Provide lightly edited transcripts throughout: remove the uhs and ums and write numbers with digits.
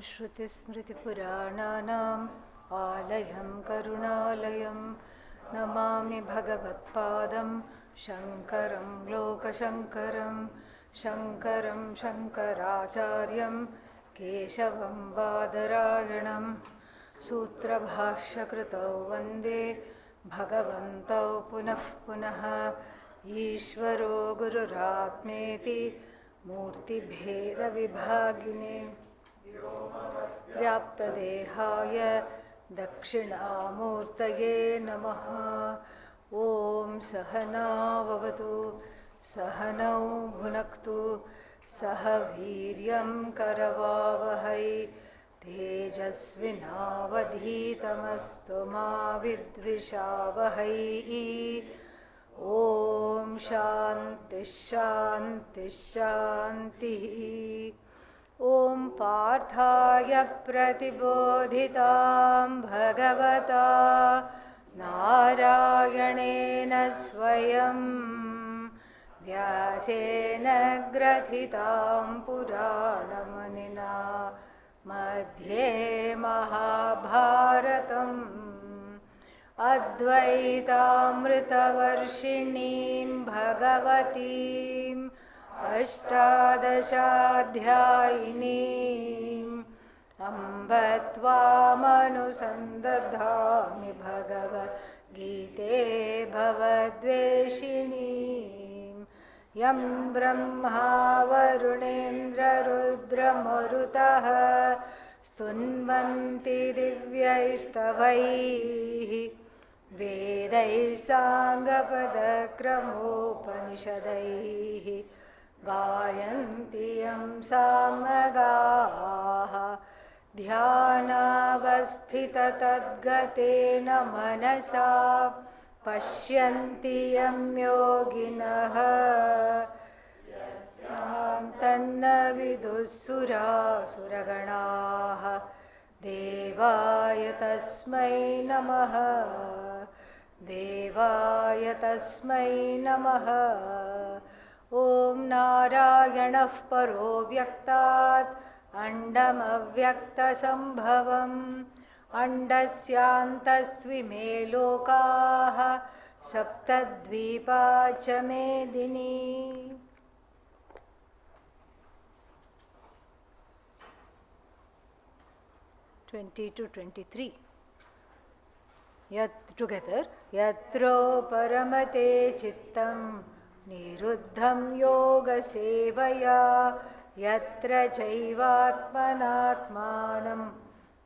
श्रुतिस्मृतिपुराणानाम् आलयं करुणालयं नमामि भगवत्पादं शङ्करं लोकशङ्करं शङ्करं शङ्कराचार्यं केशवं बादरायणं सूत्रभाष्यकृतौ वन्दे भगवन्तौ पुनः पुनः ईश्वरो गुरुरात्मेति मूर्तिभेदविभागिने व्याप्तदेहाय दक्षिणामूर्तये नमः। ॐ सहनाववतु सहनौ भुनक्तु सह वीर्यं करवावहै तेजस्विनावधीतमस्तु मा विद्विषावहै। ॐ शान्तिः शान्तिः शान्तिः। ॐ पार्थाय प्रतिबोधितां भगवता नारायणेन स्वयं व्यासेन ग्रथितां पुराणमुनिना मध्ये महाभारतम् अद्वैतामृतवर्षिणीं भगवतीम् अष्टादशाध्यायिनीम् अम्ब त्वामनुसन्दधामि भगवद्गीते भवद्वेषिणीम् यं ब्रह्मा वरुणेन्द्ररुद्रमरुतः स्तुन्वन्ति दिव्यैस्तवैः वेदैः साङ्गपदक्रमोपनिषदैः गायन्ति यं सामगाः ध्यानावस्थिततद्गतेन मनसा पश्यन्ति यं योगिनः तन्न विदुःसुरासुरगणाः देवाय तस्मै नमः देवाय तस्मै नमः। ॐ नारायणः परो व्यक्तात् अण्डमव्यक्तसम्भवम् अण्डस्यान्तस्त्विमे लोकाः सप्तद्वीपा च मेदिनी। 20 to 23. Together. Yatro paramate chittam niruddham yoga sevaya yatra chaivatmanatmanam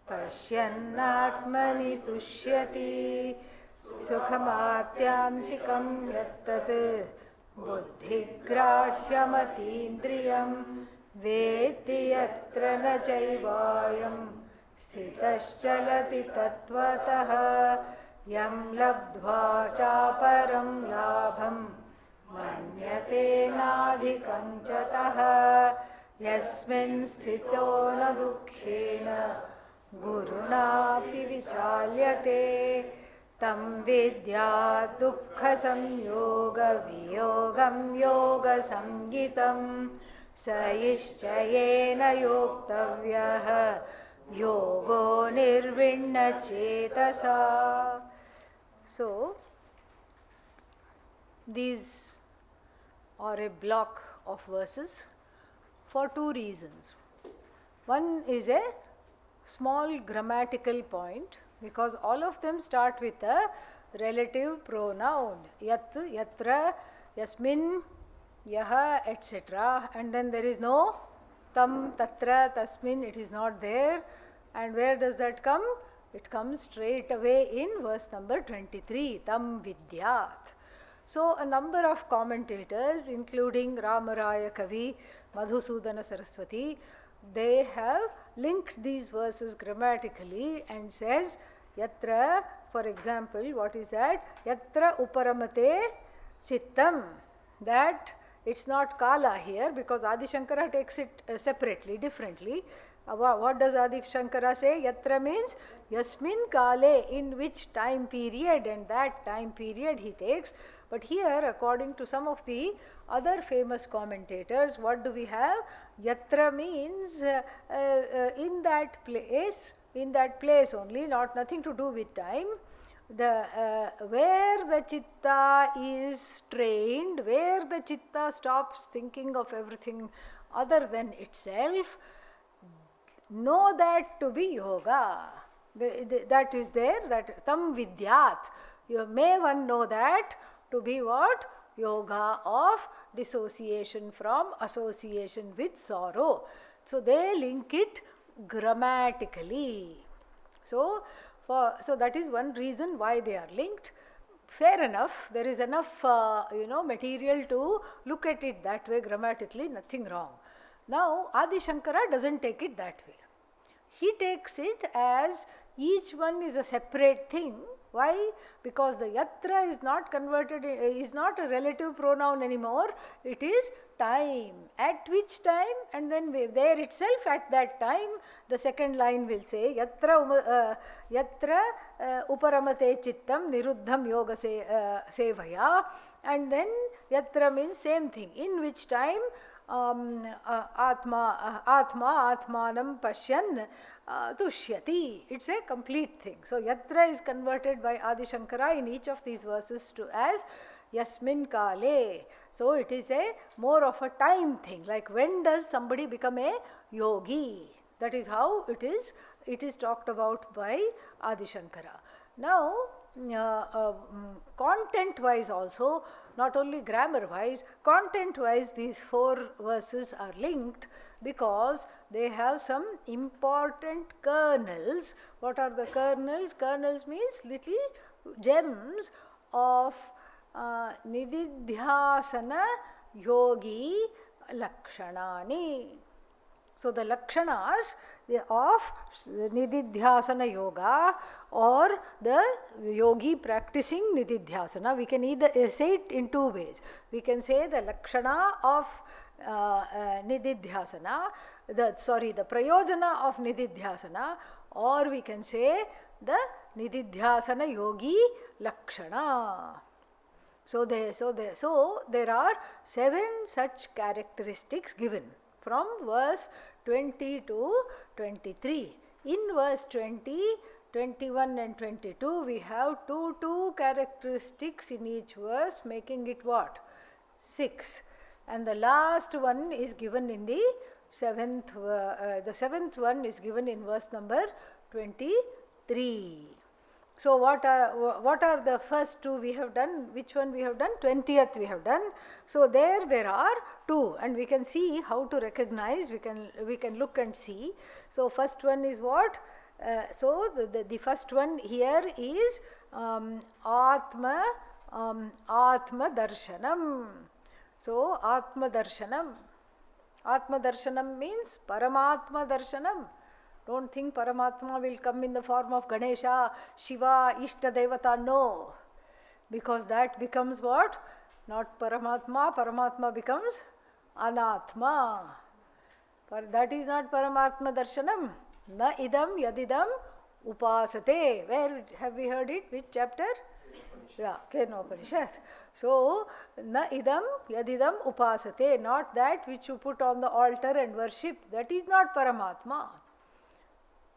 pashyannatmani tushyati sukhamatyantikam yattat buddhigrahyamatīndriyam veti yatra na chaivayam स्थितश्चलति तत्त्वतः यं लब्ध्वा चापरं लाभं मन्यते नाधिकं च तः यस्मिन् स्थितो न दुःखेन गुरुणापि विचाल्यते तं विद्या दुःखसंयोगवियोगं योगसंज्ञितं स निश्चयेन योक्तव्यः yogo nirvinna chetasa. So these are a block of verses for two reasons. One is a small grammatical point because all of them start with a relative pronoun yat, yatra, yasmin, yaha, etc. And then there is no tam, tatra, tasmin, it is not there. And where does that come? It comes straight away in verse number 23, tam vidyat. So a number of commentators, including Ramaraya Kavi, Madhusudana Saraswati, they have linked these verses grammatically and says, yatra, for example, what is that? Yatra uparamate chittam, that it's not kala here because Adi Shankara takes it separately, differently. What does Adi Shankara say? Yatra means yasmin kale, in which time period, and that time period he takes. But here, according to some of the other famous commentators, what do we have? Yatra means in that place only, nothing to do with time. Where the chitta is trained, where the chitta stops thinking of everything other than itself, know that to be yoga. That is there, that tam vidyat. May one know that to be what? Yoga of dissociation from association with sorrow. So they link it grammatically. So that is one reason why they are linked. Fair enough, there is enough material to look at it that way grammatically, nothing wrong. Now Adi Shankara doesn't take it that way. He takes it as each one is a separate thing. Why? Because the yatra is not converted, is not a relative pronoun anymore. It is time. At which time? And then there itself at that time, the second line will say, yatra uparamate chittam niruddham yoga sevaya. And then yatra means same thing. In which time atmanam pashyan tushyati. It's a complete thing. So yatra is converted by Adi Shankara in each of these verses to as yasmin kale. So it is a more of a time thing, like when does somebody become a yogi. That is how it is talked about by Adi Shankara. Now content wise also, not only grammar wise, content wise these four verses are linked because they have some important kernels. What are the kernels? Kernels means little gems of nididhyasana yogi lakshanani. So the lakshanas of nididhyasana yoga or the yogi practicing nididhyasana, we can either say it in two ways. We can say the lakshana of nididhyasana, the prayojana of nididhyasana, or we can say the nididhyasana yogi lakshana. So there are 7 such characteristics given from verse 20 to 23. In verse 20, 21 and 22 we have two characteristics in each verse, making it what? 6. And the last one is given in the 7th, the 7th one is given in verse number 23. So what are the first two we have done? Which one we have done? 20th we have done. So there are 2, and we can see how to recognize. We can look and see. So first one is what? So the first one here is Atma Darshanam. So Atma Darshanam. Atma Darshanam means Paramatma Darshanam. Don't think Paramatma will come in the form of Ganesha, Shiva, Ishta Devata. No. Because that becomes what? Not Paramatma. Paramatma becomes Anatma. That is not Paramatma Darshanam. Na idam yadidam upasate. Where have we heard it? Which chapter? Yeah, Kenopanishad. So, na idam yadidam upasate. Not that which you put on the altar and worship. That is not Paramatma.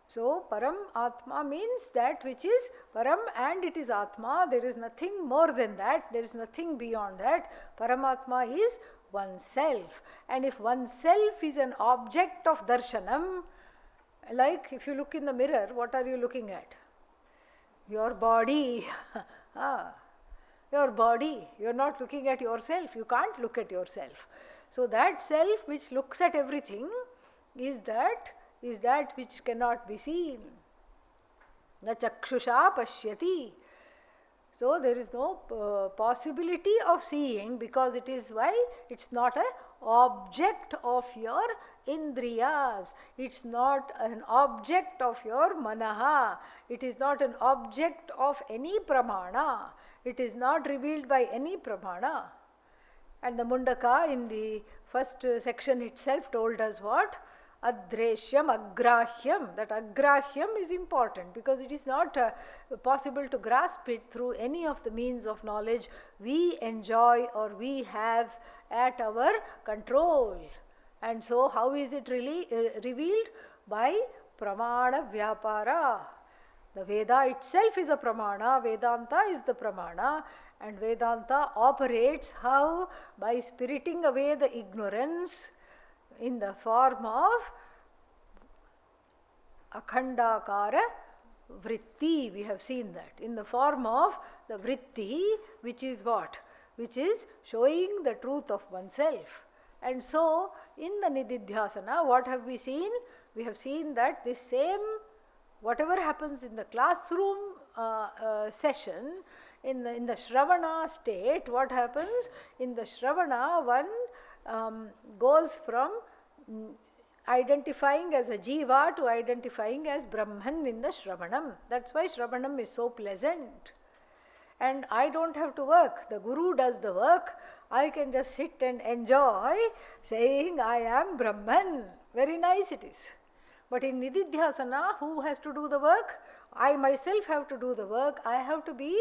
So, Param Atma means that which is Param and it is Atma. There is nothing more than that. There is nothing beyond that. Paramatma is oneself. And if oneself is an object of darshanam, like if you look in the mirror, what are you looking at? Your body. Your body. You are not looking at yourself. You can't look at yourself. So that self which looks at everything is that which cannot be seen. Na chakshusha pashyati. So there is no possibility of seeing, because it is why? It's not an object of your indriyas. It's not an object of your manaha. It is not an object of any pramana. It is not revealed by any pramana. And the Mundaka in the first section itself told us what? Adreshyam, agrahyam. That agrahyam is important because it is not possible to grasp it through any of the means of knowledge we enjoy or we have at our control. And so how is it really revealed? By pramana vyapara. The Veda itself is a pramana, Vedanta is the pramana, and Vedanta operates how? By spiriting away the ignorance in the form of akhandakara vritti. We have seen that in the form of the vritti, which is what? Which is showing the truth of oneself. And so in the nididhyasana, what have we seen? We have seen that this same, whatever happens in the classroom session, in the Shravana state, what happens? In the Shravana, one goes from identifying as a jiva to identifying as Brahman in the Shravanam. That's why Shravanam is so pleasant. And I don't have to work. The Guru does the work. I can just sit and enjoy saying I am Brahman. Very nice it is. But in Nididhyasana, who has to do the work? I myself have to do the work. I have to be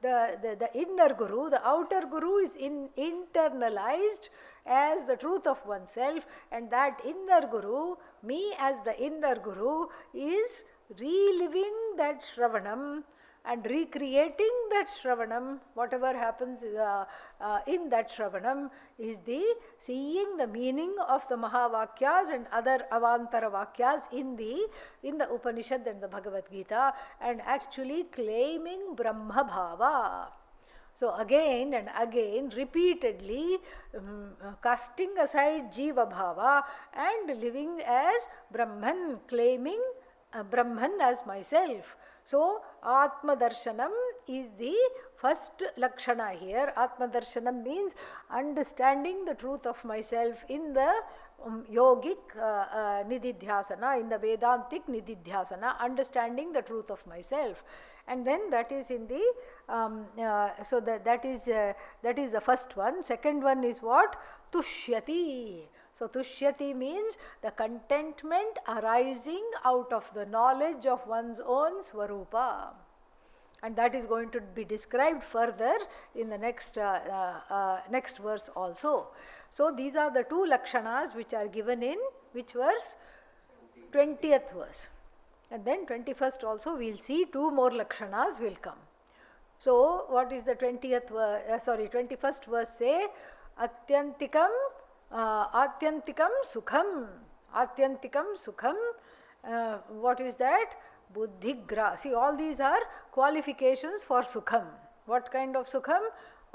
the inner Guru. The outer Guru is internalized as the truth of oneself, and that inner Guru, me as the inner Guru, is reliving that Shravanam and recreating that Shravanam. Whatever happens in that Shravanam is the seeing the meaning of the Mahavakyas and other Avantara Vakyas in the Upanishad and the Bhagavad Gita, and actually claiming Brahma Bhava. So again and again, repeatedly casting aside Jiva Bhava and living as Brahman, claiming Brahman as myself. So Atma Darshanam is the first lakshana here. Atma Darshanam means understanding the truth of myself in the yogic nididhyasana, in the Vedantic nididhyasana, understanding the truth of myself. And then that is in the so that is the first one. Second one is what? Tushyati. So tushyati means the contentment arising out of the knowledge of one's own Swarupa. And that is going to be described further in the next verse also. So these are the two lakshanas which are given in which verse? 20th verse. And then 21st also we will see two more lakshanas will come. So what is the 21st verse say? Atyantikam sukham. Atyantikam sukham. What is that? Buddhigra. See, all these are qualifications for sukham. What kind of sukham?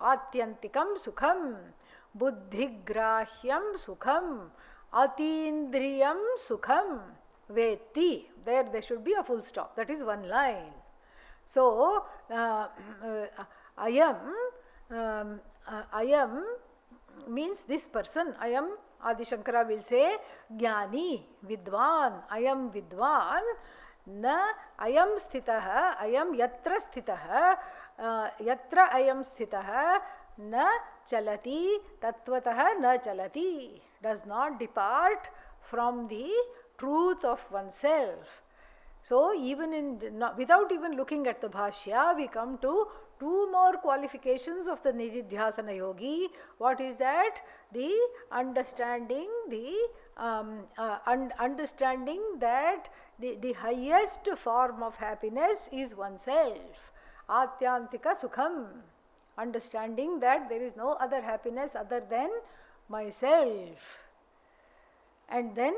Atyantikam sukham. Buddhigrahyam sukham. Atindriyam sukham. Veti. There should be a full stop. That is one line. So, ayam means this person. Ayam, Adi Shankara will say, Jnani, Vidwan, Ayam Vidwan, na Ayam Sthitaha, Ayam Yatra Sthitaha, Yatra Ayam Sthitaha, na Chalati, Tattvataha na Chalati, does not depart from the truth of oneself. So even without even looking at the Bhashya, we come to two more qualifications of the Nididhyasana yogi. What is that? The understanding understanding that the highest form of happiness is oneself. Atyantika sukham. Understanding that there is no other happiness other than myself. And then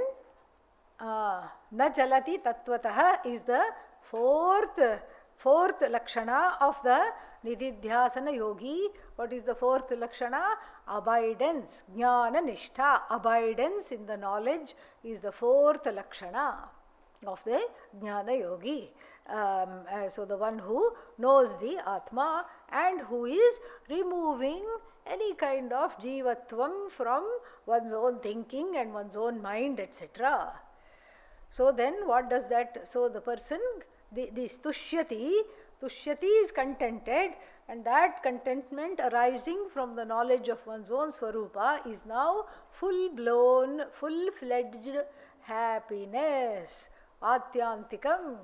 na chalati tattvataha is the fourth lakshana of the Nididhyasana yogi. What is the fourth lakshana? Abidance, jnana nishtha. Abidance in the knowledge is the fourth lakshana of the jnana yogi. So the one who knows the Atma and who is removing any kind of jivatvam from one's own thinking and one's own mind, etc. So then what does that, so the person, this tushyati is contented, and that contentment arising from the knowledge of one's own Swarupa is now full-blown, full-fledged happiness. Atyantikam.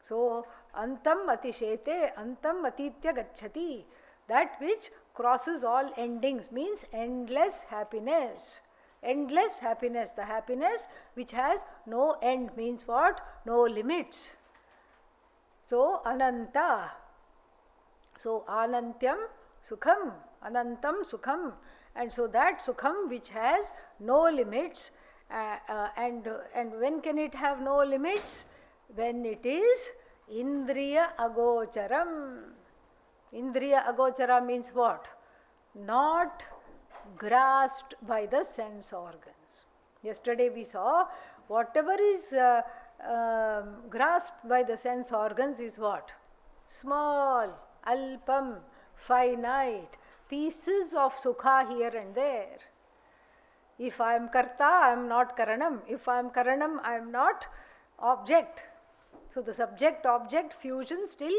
So, antam atishete, antam atitya gacchati. That which crosses all endings means endless happiness. Endless happiness. The happiness which has no end means what? No limits. So Ananta. So Anantyam Sukham. Anantam Sukham. And so that Sukham which has no limits, and when can it have no limits? When it is Indriya Agocharam. Indriya Agochara means what? Not grasped by the sense organs. Yesterday we saw whatever is grasped by the sense organs is what? Small, alpam, finite, pieces of sukha here and there. If I am karta, I am not karanam. If I am karanam, I am not object. So the subject-object fusion still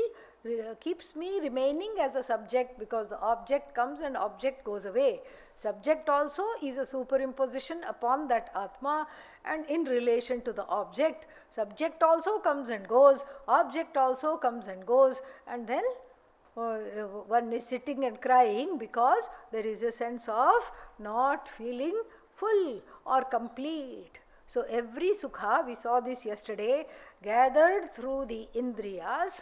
keeps me remaining as a subject, because the object comes and object goes away. Subject also is a superimposition upon that Atma, and in relation to the object, subject also comes and goes, object also comes and goes, and then one is sitting and crying because there is a sense of not feeling full or complete. So every sukha, we saw this yesterday, gathered through the indriyas.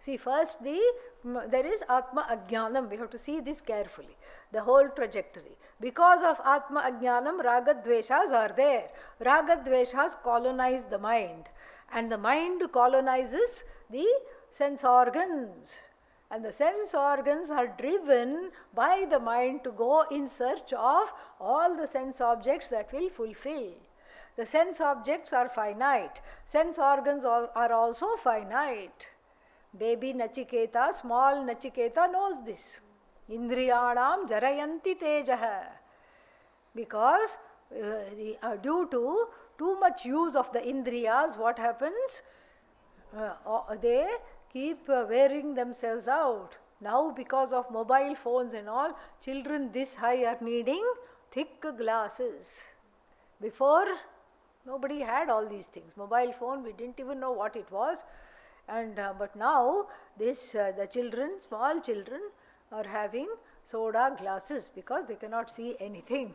See, first there is Atma Ajnanam. We have to see this carefully, the whole trajectory. Because of Atma Ajnanam, Raga Dveshas are there. Raga Dveshas colonize the mind, and the mind colonizes the sense organs. And the sense organs are driven by the mind to go in search of all the sense objects that will fulfill. The sense objects are finite. Sense organs are also finite. Baby Nachiketa, small Nachiketa knows this. Indriyanam jarayanti tejaha. Because due to too much use of the indriyas, what happens? They keep wearing themselves out. Now because of mobile phones and all, children this high are needing thick glasses. Before, nobody had all these things. Mobile phone, we didn't even know what it was. And but now the children, small children, are having soda glasses because they cannot see anything.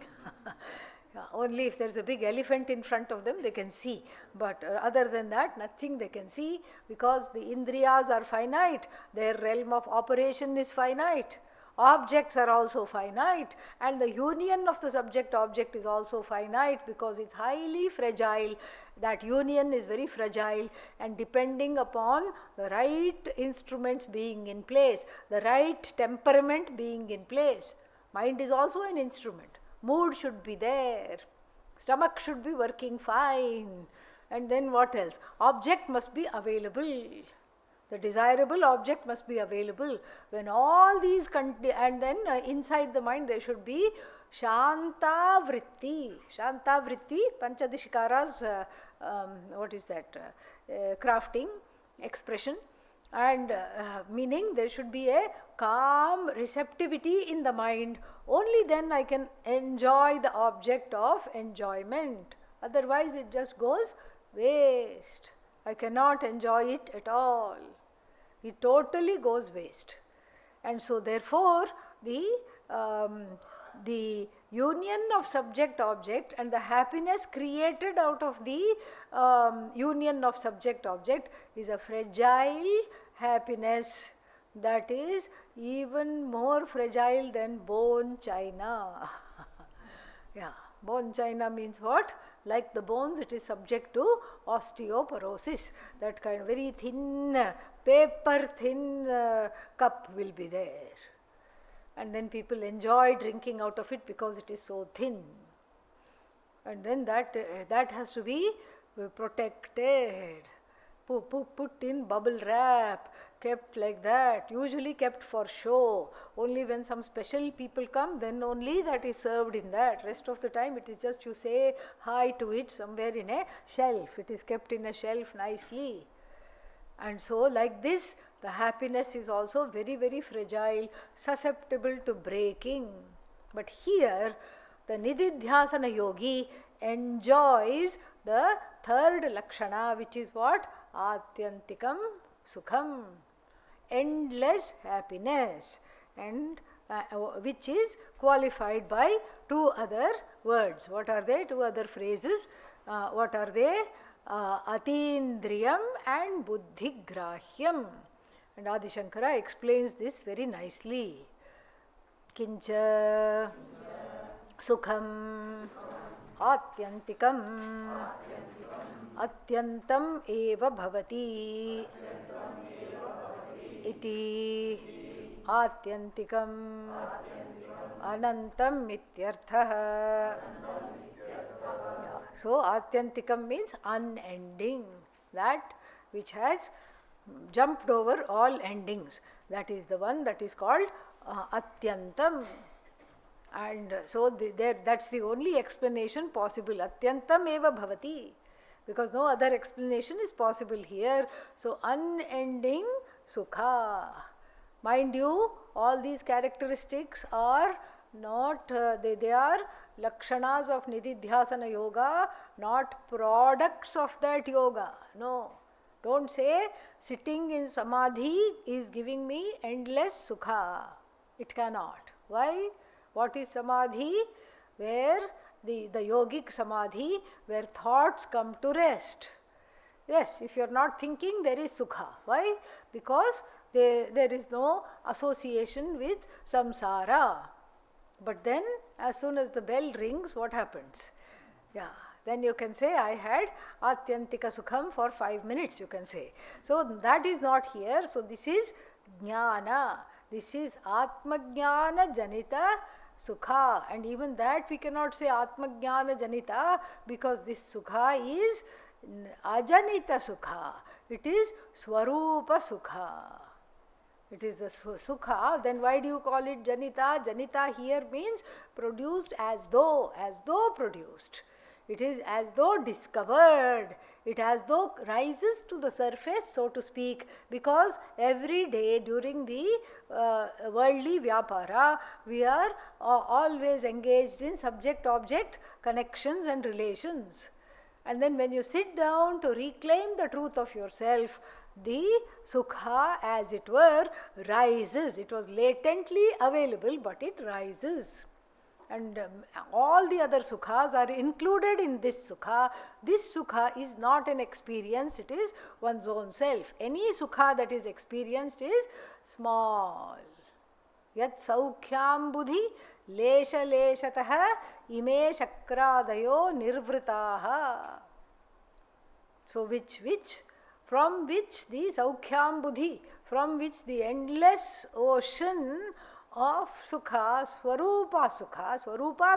Only if there is a big elephant in front of them they can see, but other than that nothing they can see, because the indriyas are finite, their realm of operation is finite. Objects are also finite, and the union of the subject-object is also finite, because it's highly fragile. That union is very fragile, and depending upon the right instruments being in place, the right temperament being in place. Mind is also an instrument. Mood should be there, stomach should be working fine, and then what else? Object must be available. The desirable object must be available. When all these, and then inside the mind there should be Shanta Vritti. Shanta Vritti, Panchadishikaras, what is that? Crafting, expression. And meaning there should be a calm receptivity in the mind. Only then I can enjoy the object of enjoyment. Otherwise it just goes waste. I cannot enjoy it at all. It totally goes waste. And so therefore the union of subject-object and the happiness created out of the union of subject-object is a fragile happiness that is even more fragile than bone china. Yeah, bone china means what? Like the bones, it is subject to osteoporosis. That kind of very thin, paper thin cup will be there. And then people enjoy drinking out of it because it is so thin. And then that has to be protected, put in bubble wrap, kept like that, usually kept for show. Only when some special people come, then only that is served in that. Rest of the time it is just you say hi to it somewhere in a shelf. It is kept in a shelf nicely. And so like this, the happiness is also very, very fragile, susceptible to breaking. But here, the Nididhyasana yogi enjoys the third lakshana, which is what? Atyantikam Sukham. Endless happiness, and which is qualified by two other words. What are they? Two other phrases. What are they? Atindriyam and buddhigrahyam. And Adi Shankara explains this very nicely. Kincha sukham atyantikam atyantam eva bhavati iti atyantikam anantam ityarthah. So atyantikam means unending, that which has jumped over all endings. That is the one that is called atyantam. And so that's the only explanation possible. Atyantam eva bhavati. Because no other explanation is possible here. So unending sukha. Mind you, all these characteristics are not, they are lakshanas of nididhyasana yoga, not products of that yoga. No. Don't say sitting in samadhi is giving me endless sukha. It cannot. Why? What is samadhi? Where the yogic samadhi, where thoughts come to rest. Yes, if you are not thinking, there is sukha. Why? Because there is no association with samsara. But then, as soon as the bell rings, what happens? Yeah, then you can say, I had atyantika sukham for 5 minutes, you can say. So that is not here. So this is jnana. This is atmajnana janita sukha. And even that we cannot say atmajnana janita, because this sukha is ajanita sukha. It is swarupa sukha. It is the sukha. Then why do you call it janita? Janita here means produced as though produced. It is as though discovered. It as though rises to the surface, so to speak, because every day during the worldly vyapara, we are always engaged in subject-object connections and relations. And then when you sit down to reclaim the truth of yourself, the sukha, as it were, rises. It was latently available, but it rises. And all the other sukhas are included in this sukha. This sukha is not an experience, it is one's own self. Any sukha that is experienced is small. Yat saukhyam buddhi lesha leshatah ime shakradayo nirvritaha. So from which the saukhyam buddhi, from which the endless ocean of sukha, swarupa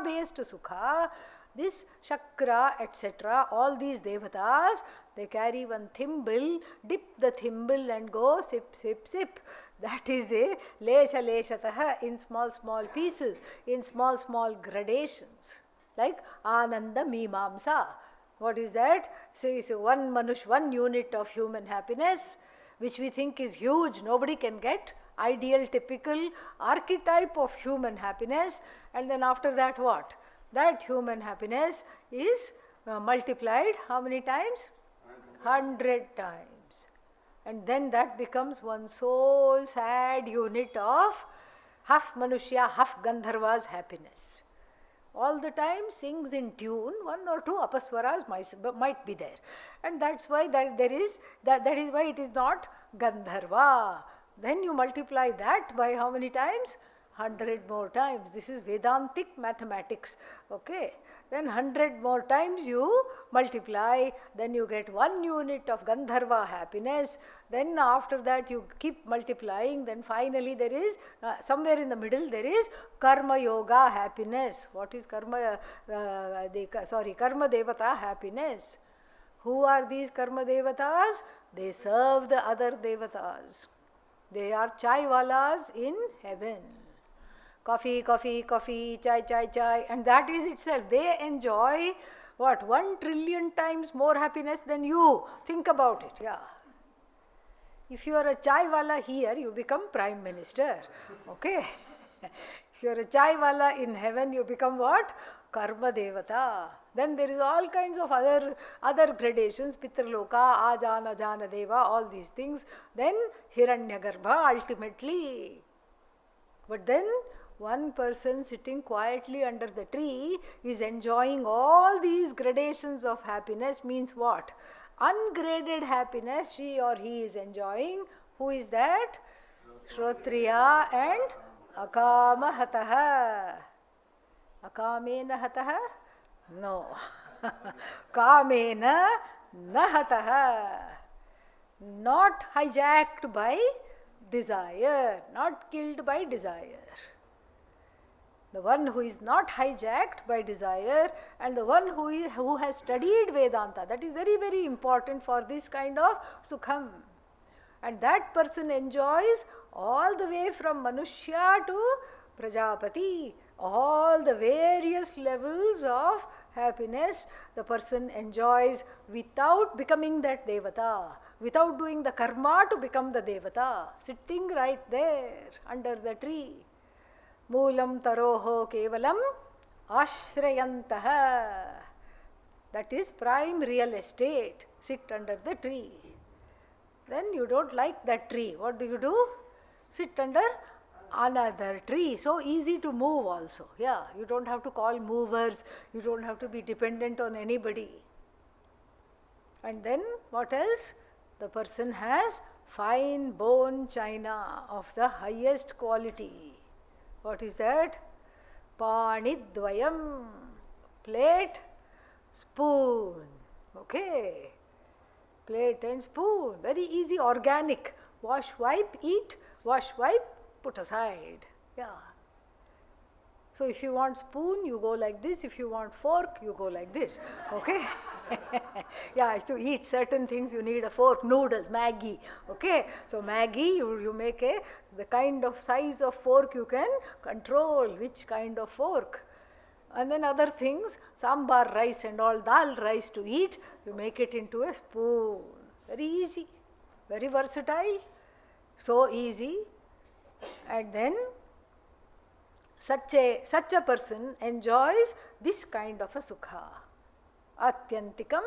based sukha, this chakra, etc., all these devatas, they carry one thimble, dip the thimble and go sip, sip, sip. That is the lesha leshatah, in small pieces, in small gradations, like ananda mimamsa. What is that? Say one unit of human happiness, which we think is huge, nobody can get. Ideal, typical archetype of human happiness. And then after that what? That human happiness is multiplied how many times? 100 times. And then that becomes one so sad unit of half Manushya, half Gandharva's happiness. All the time sings in tune, one or two apaswaras might be there. And that's why that is why it is not Gandharva. Then you multiply that by how many times? 100 more times. This is Vedantic mathematics. Okay. Then 100 more times you multiply, then you get 1 unit of Gandharva happiness. Then after that you keep multiplying, then finally there is, somewhere in the middle there is Karma Yoga happiness. What is Karma Devata happiness. Who are these Karma Devatas? They serve the other Devatas. They are chaiwalas in heaven. Coffee, chai, and that is itself. They enjoy what? 1 trillion times more happiness than you. Think about it, yeah. If you are a chaiwala here, you become Prime Minister. Okay. If you are a chaiwala in heaven, you become what? Karma Devata. Then there is all kinds of other gradations, Pitraloka, Ajana, Jana Deva, all these things. Then Hiranyagarbha ultimately. But then one person sitting quietly under the tree is enjoying all these gradations of happiness means what? Ungraded happiness she or he is enjoying. Who is that? Shrotriya and Akama Hataha. Akamena Hataha? No. Kamena Nahataha. Not hijacked by desire, not killed by desire. The one who is not hijacked by desire and the one who has studied Vedanta, that is very, very important for this kind of Sukham. And that person enjoys all the way from Manushya to Prajapati, all the various levels of happiness the person enjoys without becoming that Devata, without doing the karma to become the Devata, sitting right there under the tree. Moolam taroho kevalam ashrayantaha. That is prime real estate. Sit under the tree. Then you don't like that tree. What do? Sit under another tree. So easy to move also. Yeah, you don't have to call movers. You don't have to be dependent on anybody. And then what else? The person has fine bone china of the highest quality. What is that? Panidvayam. Plate, spoon. Okay. Plate and spoon. Very easy, organic. Wash, wipe, eat. Wash, wipe, put aside. Yeah. So if you want spoon, you go like this. If you want fork, you go like this. Okay? Yeah, to eat certain things you need a fork. Noodles, Maggi. Okay? So Maggi, you make the kind of size of fork you can control, which kind of fork. And then other things, sambar rice and all, dal rice to eat, you make it into a spoon. Very easy, very versatile, so easy. And then such a person enjoys this kind of a sukha. Atyantikam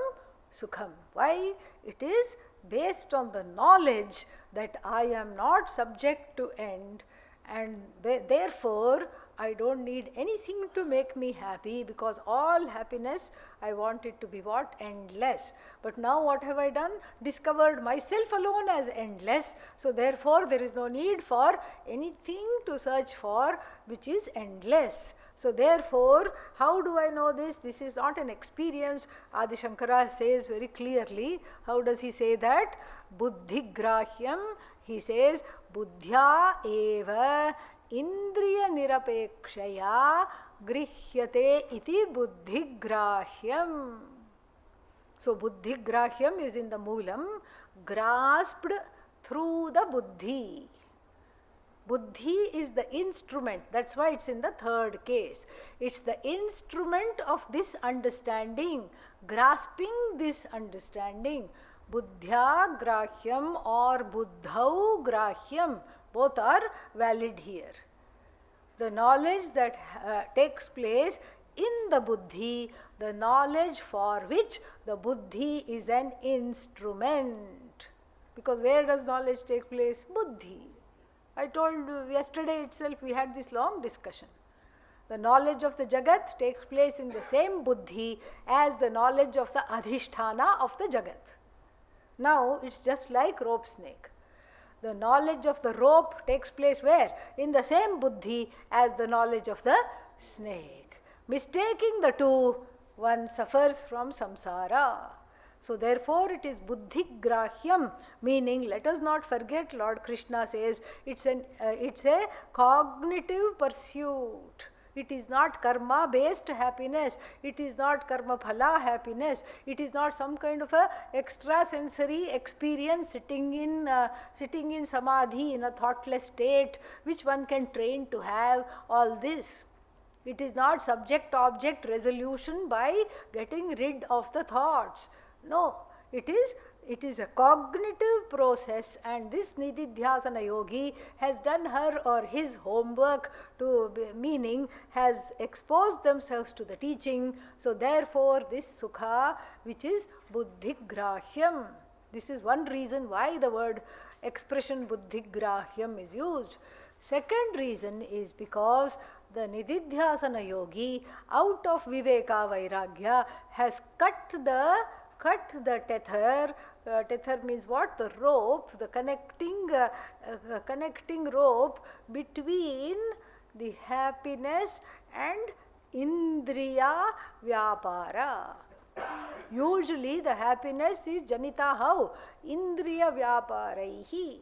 sukham. Why? It is based on the knowledge that I am not subject to end, and therefore I don't need anything to make me happy, because all happiness I want it to be what? Endless. But now what have I done? Discovered myself alone as endless. So therefore there is no need for anything to search for which is endless. So therefore, how do I know this? This is not an experience. Adi Shankara says very clearly. How does he say that? Buddhigrahyam. He says, Buddhya eva indriya nirapekshaya grihyate iti buddhigrahyam. So buddhigrahyam is in the moolam, grasped through the buddhi. Buddhi is the instrument. That's why it's in the third case. It's the instrument of this understanding, grasping this understanding. Buddhya grahyam or buddhau grahyam, both are valid here. The knowledge that takes place in the buddhi, the knowledge for which the buddhi is an instrument. Because where does knowledge take place? Buddhi. I told you yesterday itself we had this long discussion. The knowledge of the Jagat takes place in the same buddhi as the knowledge of the adhisthana of the Jagat. Now it's just like rope snake. The knowledge of the rope takes place where? In the same buddhi as the knowledge of the snake. Mistaking the two, one suffers from samsara. So therefore it is buddhigrahyam, meaning let us not forget, Lord Krishna says it's a cognitive pursuit. It is not karma based happiness, it is not karma phala happiness, it is not some kind of a extrasensory experience sitting in samadhi in a thoughtless state which one can train to have all this. It is not subject object resolution by getting rid of the thoughts. No, it is a cognitive process, and this Nididhyasana yogi has done her or his homework, meaning has exposed themselves to the teaching. So therefore this sukha, which is buddhigrahyam, this is one reason why the word expression buddhigrahyam is used. Second reason is because the Nididhyasana yogi, out of Viveka Vairagya, has cut the tether. Tether means what? The rope, the connecting rope between the happiness and Indriya Vyapara. Usually the happiness is janita how? Indriya Vyaparaihi.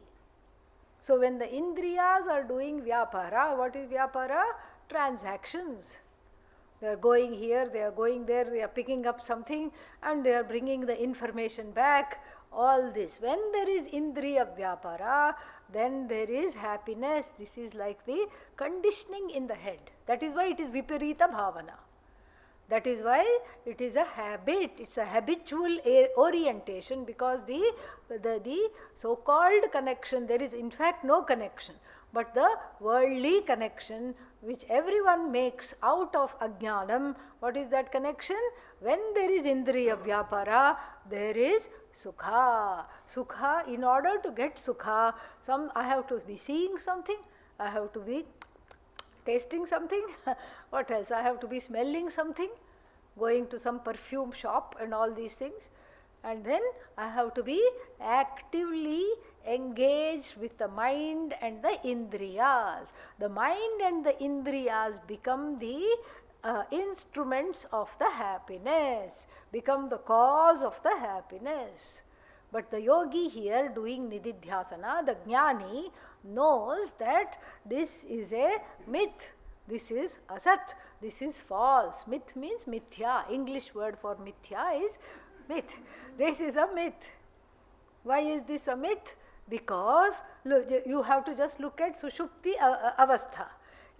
So when the Indriyas are doing Vyapara, what is Vyapara? Transactions. They are going here, they are going there, they are picking up something and they are bringing the information back. All this. When there is Indriya Vyapara, then there is happiness. This is like the conditioning in the head. That is why it is Viparita Bhavana. That is why it is a habit, it's a habitual orientation, because the so-called connection, there is in fact no connection, but the worldly connection which everyone makes out of ajnanam. What is that connection? When there is Indriya Vyapara, there is Sukha. Sukha, in order to get Sukha, I have to be seeing something, I have to be tasting something, what else? I have to be smelling something, going to some perfume shop and all these things, and then I have to be actively engaged with the mind and the Indriyas. The mind and the Indriyas become the instruments of the happiness, become the cause of the happiness. But the yogi here doing Nididhyasana, the jnani, knows that this is a myth, this is asat, this is false. Myth means mithya. English word for mithya is myth. This is a myth. Why is this a myth? Because you have to just look at Sushupti Avastha.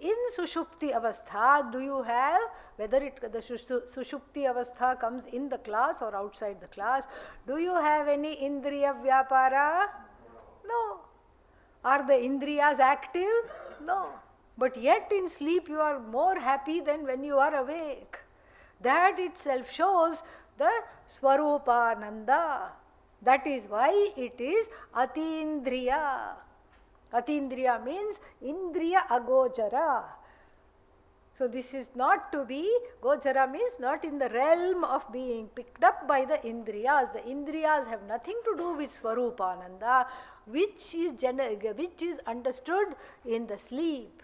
In Sushupti Avastha, do you have, whether the Sushupti Avastha comes in the class or outside the class, do you have any Indriya Vyapara? No. Are the Indriyas active? No. But yet in sleep you are more happy than when you are awake. That itself shows the Swarupananda. That is why it is Atindriya. Atindriya means Indriya Agochara. So this is not to be, Gochara means not in the realm of being picked up by the Indriyas. The Indriyas have nothing to do with Swarupananda, which is understood in the sleep.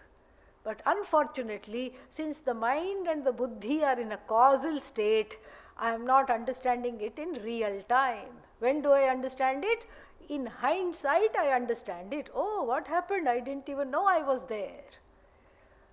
But unfortunately, since the mind and the buddhi are in a causal state, I am not understanding it in real time. When do I understand it? In hindsight, I understand it. Oh, what happened? I didn't even know I was there.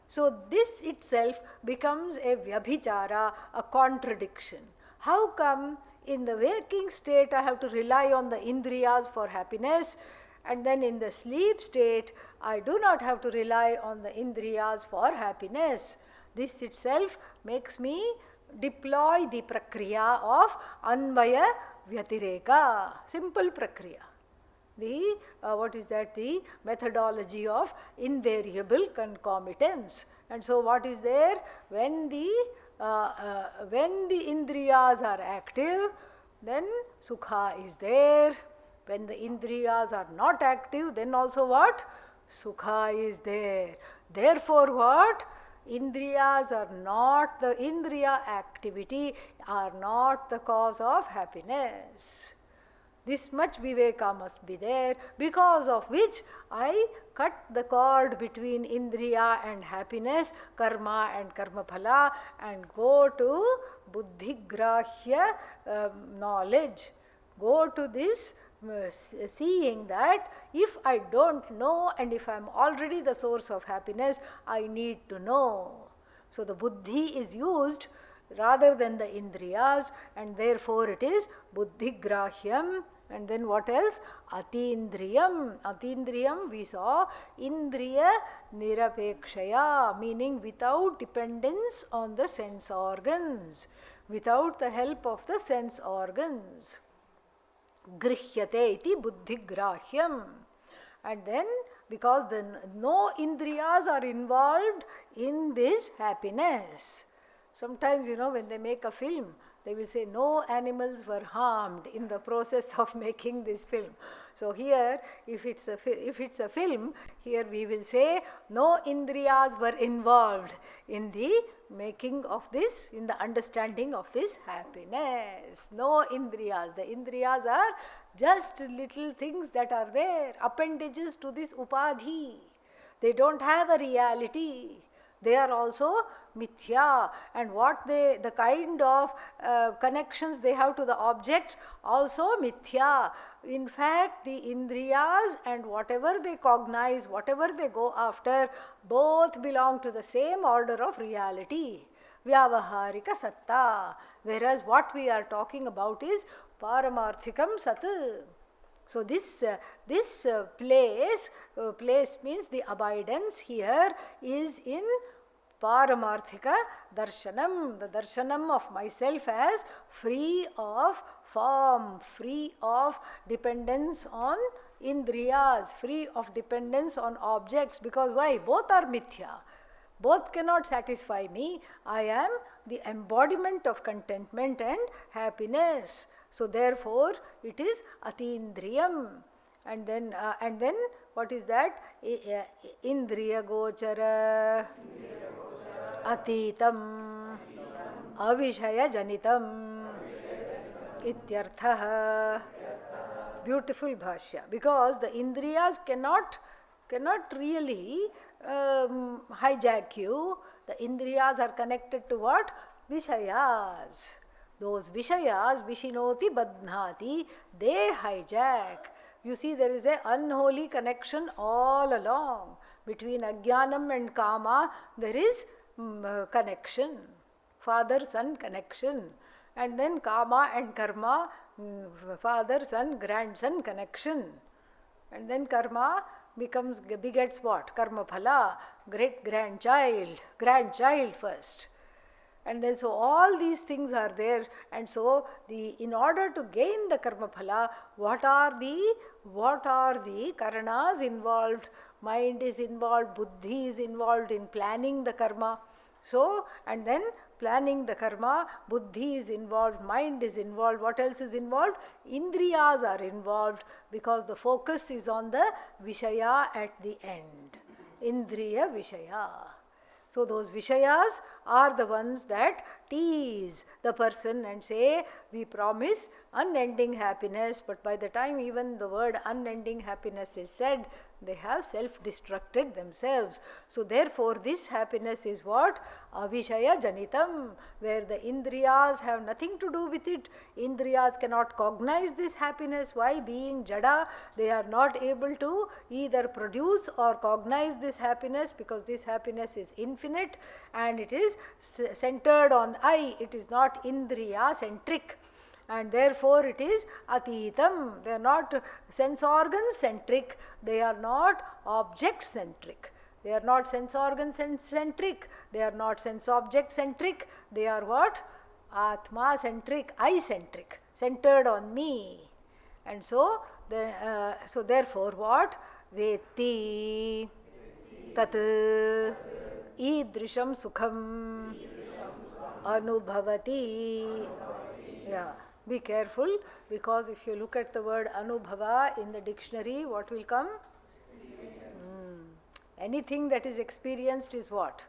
So this itself becomes a vyabhichara, a contradiction. How come in the waking state I have to rely on the indriyas for happiness, and then in the sleep state I do not have to rely on the indriyas for happiness? This itself makes me deploy the prakriya of anvaya vyatireka, simple prakriya. The what is that? The methodology of invariable concomitance. And so what is there? When the indriyas are active, then sukha is there. When the indriyas are not active, then also what? Sukha is there. Therefore what? Indriyas are not, the indriya activity are not the cause of happiness. This much viveka must be there, because of which I cut the cord between indriya and happiness, karma and karma phala, and go to buddhigrahya knowledge. Go to this seeing that if I don't know and if I am already the source of happiness, I need to know. So the buddhi is used rather than the indriyas, and therefore it is buddhigrahyam. And then what else? Atindriyam. Atindriyam we saw indriya nirapekshaya, meaning without dependence on the sense organs, without the help of the sense organs. Grihyate iti buddhigrahyam. And then because no indriyas are involved in this happiness. Sometimes, when they make a film, they will say no animals were harmed in the process of making this film. So here, if it's a film, here we will say no indriyas were involved in the making of this, in the understanding of this happiness. No indriyas. The indriyas are just little things that are there, appendages to this upadhi. They don't have a reality. They are also mithya, and the kind of connections they have to the objects also mithya. In fact, the indriyas and whatever they cognize, whatever they go after, both belong to the same order of reality, vyavaharika satta, whereas what we are talking about is paramarthikam sat. So this place means the abidance here is in Paramarthika darshanam, the darshanam of myself as free of form, free of dependence on indriyas, free of dependence on objects. Because why? Both are mithya. Both cannot satisfy me. I am the embodiment of contentment and happiness. So therefore, it is atindriyam. And then what is that? Indriya gochara atitam avishaya janitam ityartha. Beautiful bhashya. Because the indriyas cannot really hijack you. The indriyas are connected to what? Vishayas. Those vishayas, vishinoti badhnati, they hijack. You see, there is an unholy connection all along. Between ajnanam and kama, there is connection, father-son connection. And then kama and karma, father-son, grandson connection. And then karma begets what? Karma phala, great-grandchild, grandchild first. And then so all these things are there, and so in order to gain the karma phala, what are the karanas involved? Mind is involved, buddhi is involved in planning the karma. So, and then planning the karma, buddhi is involved, mind is involved. What else is involved? Indriyas are involved, because the focus is on the vishaya at the end. Indriya vishaya. So those vishayas are the ones that tease the person and say, we promise unending happiness, but by the time even the word unending happiness is said, they have self-destructed themselves. So therefore this happiness is what? Avishaya janitam, where the indriyas have nothing to do with it. Indriyas cannot cognize this happiness. Why? Being jada, they are not able to either produce or cognize this happiness, because this happiness is infinite and it is centered on I. It is not indriya centric. And therefore it is atitam. They are not sense organ centric. They are not object centric. They are not sense organ centric. They are not sense object centric. They are what? Atma centric, I centric, centered on me. And so, therefore what? Veti tat idrisham sukham anubhavati. Yeah. Be careful, because if you look at the word anubhava in the dictionary, what will come? Anything that is experienced is what?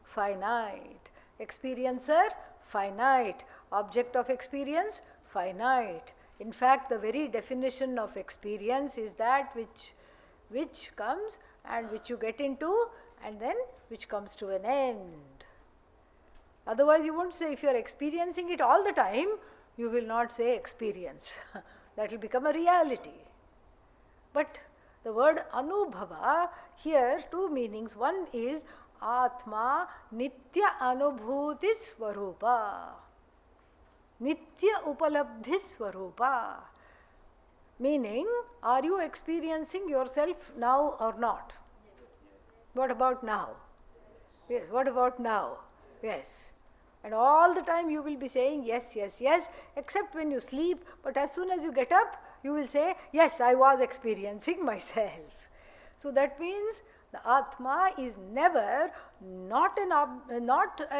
Finite. Experiencer? Finite. Object of experience? Finite. In fact, the very definition of experience is that which comes and which you get into, and then which comes to an end. Otherwise you won't say, if you are experiencing it all the time, you will not say experience. That will become a reality. But the word anubhava, here two meanings. One is atma nitya anubhuti swarupa, nitya upalabdhi swarupa. Meaning, are you experiencing yourself now or not? What about now? Yes, what about now? Yes. And all the time you will be saying yes, yes, yes, except when you sleep. But as soon as you get up, you will say, yes, I was experiencing myself. So that means the Atma is never not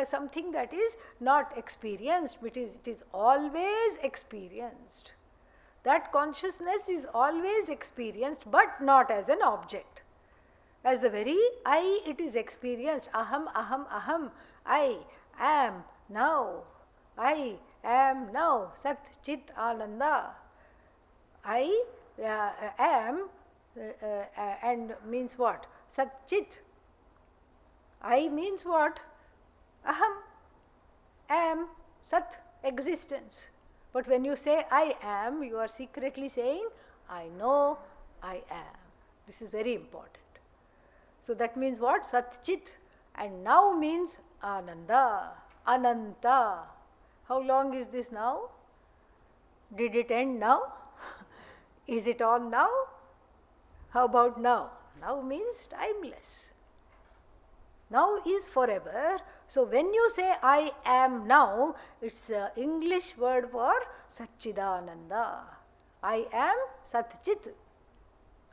something that is not experienced, but it is always experienced. That consciousness is always experienced but not as an object. As the very I, it is experienced. Aham, aham, aham. I am now. I am now. Sat, Chit, Ananda. I am and means what? Sat, Chit. I means what? Aham, am, Sat, existence. But when you say I am, you are secretly saying I know I am. This is very important. So that means what? Sat, Chit. And now means Ananda, Ananta. How long is this now? Did it end now? Is it on now? How about now? Now means timeless. Now is forever. So when you say I am now, it's the English word for Satchidananda. I am Sat-Chit.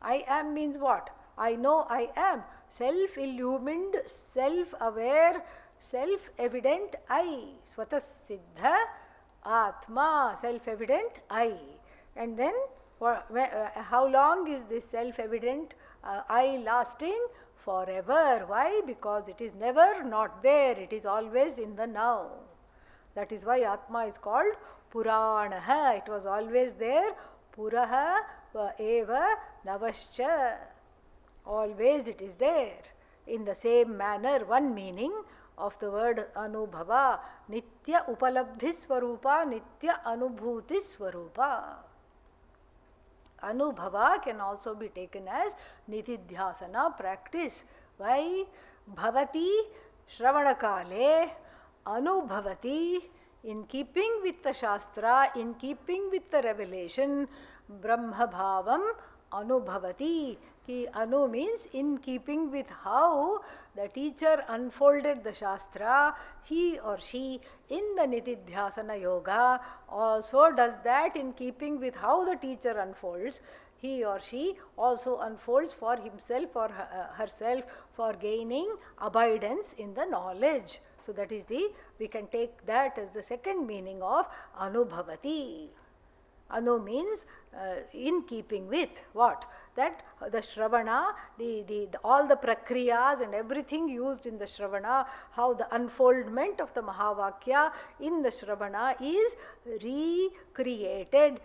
I am means what? I know I am. Self-illumined, self-aware, self-evident I. Swatas-siddha Atma, self-evident I. And then how long is this self-evident I lasting? Forever. Why? Because it is never not there. It is always in the now. That is why Atma is called Puranaha. It was always there. Puraha eva navascha. Always it is there. In the same manner, one meaning of the word Anubhava, Nitya Upalabdhi Swarupa, Nitya Anubhuti Swarupa. Anubhava can also be taken as Nitidhyasana practice. Why? Bhavati Shravanakale Anubhavati, in keeping with the Shastra, in keeping with the revelation, Brahma Bhavam Anubhavati. Ki anu means in keeping with how the teacher unfolded the Shastra, he or she in the Nitidhyasana Yoga also does that in keeping with how the teacher unfolds. He or she also unfolds for himself or herself for gaining abidance in the knowledge. So that is we can take that as the second meaning of Anubhavati. Anu means in keeping with what? That the Shravana, all the prakriyas and everything used in the Shravana, how the unfoldment of the Mahavakya in the Shravana is recreated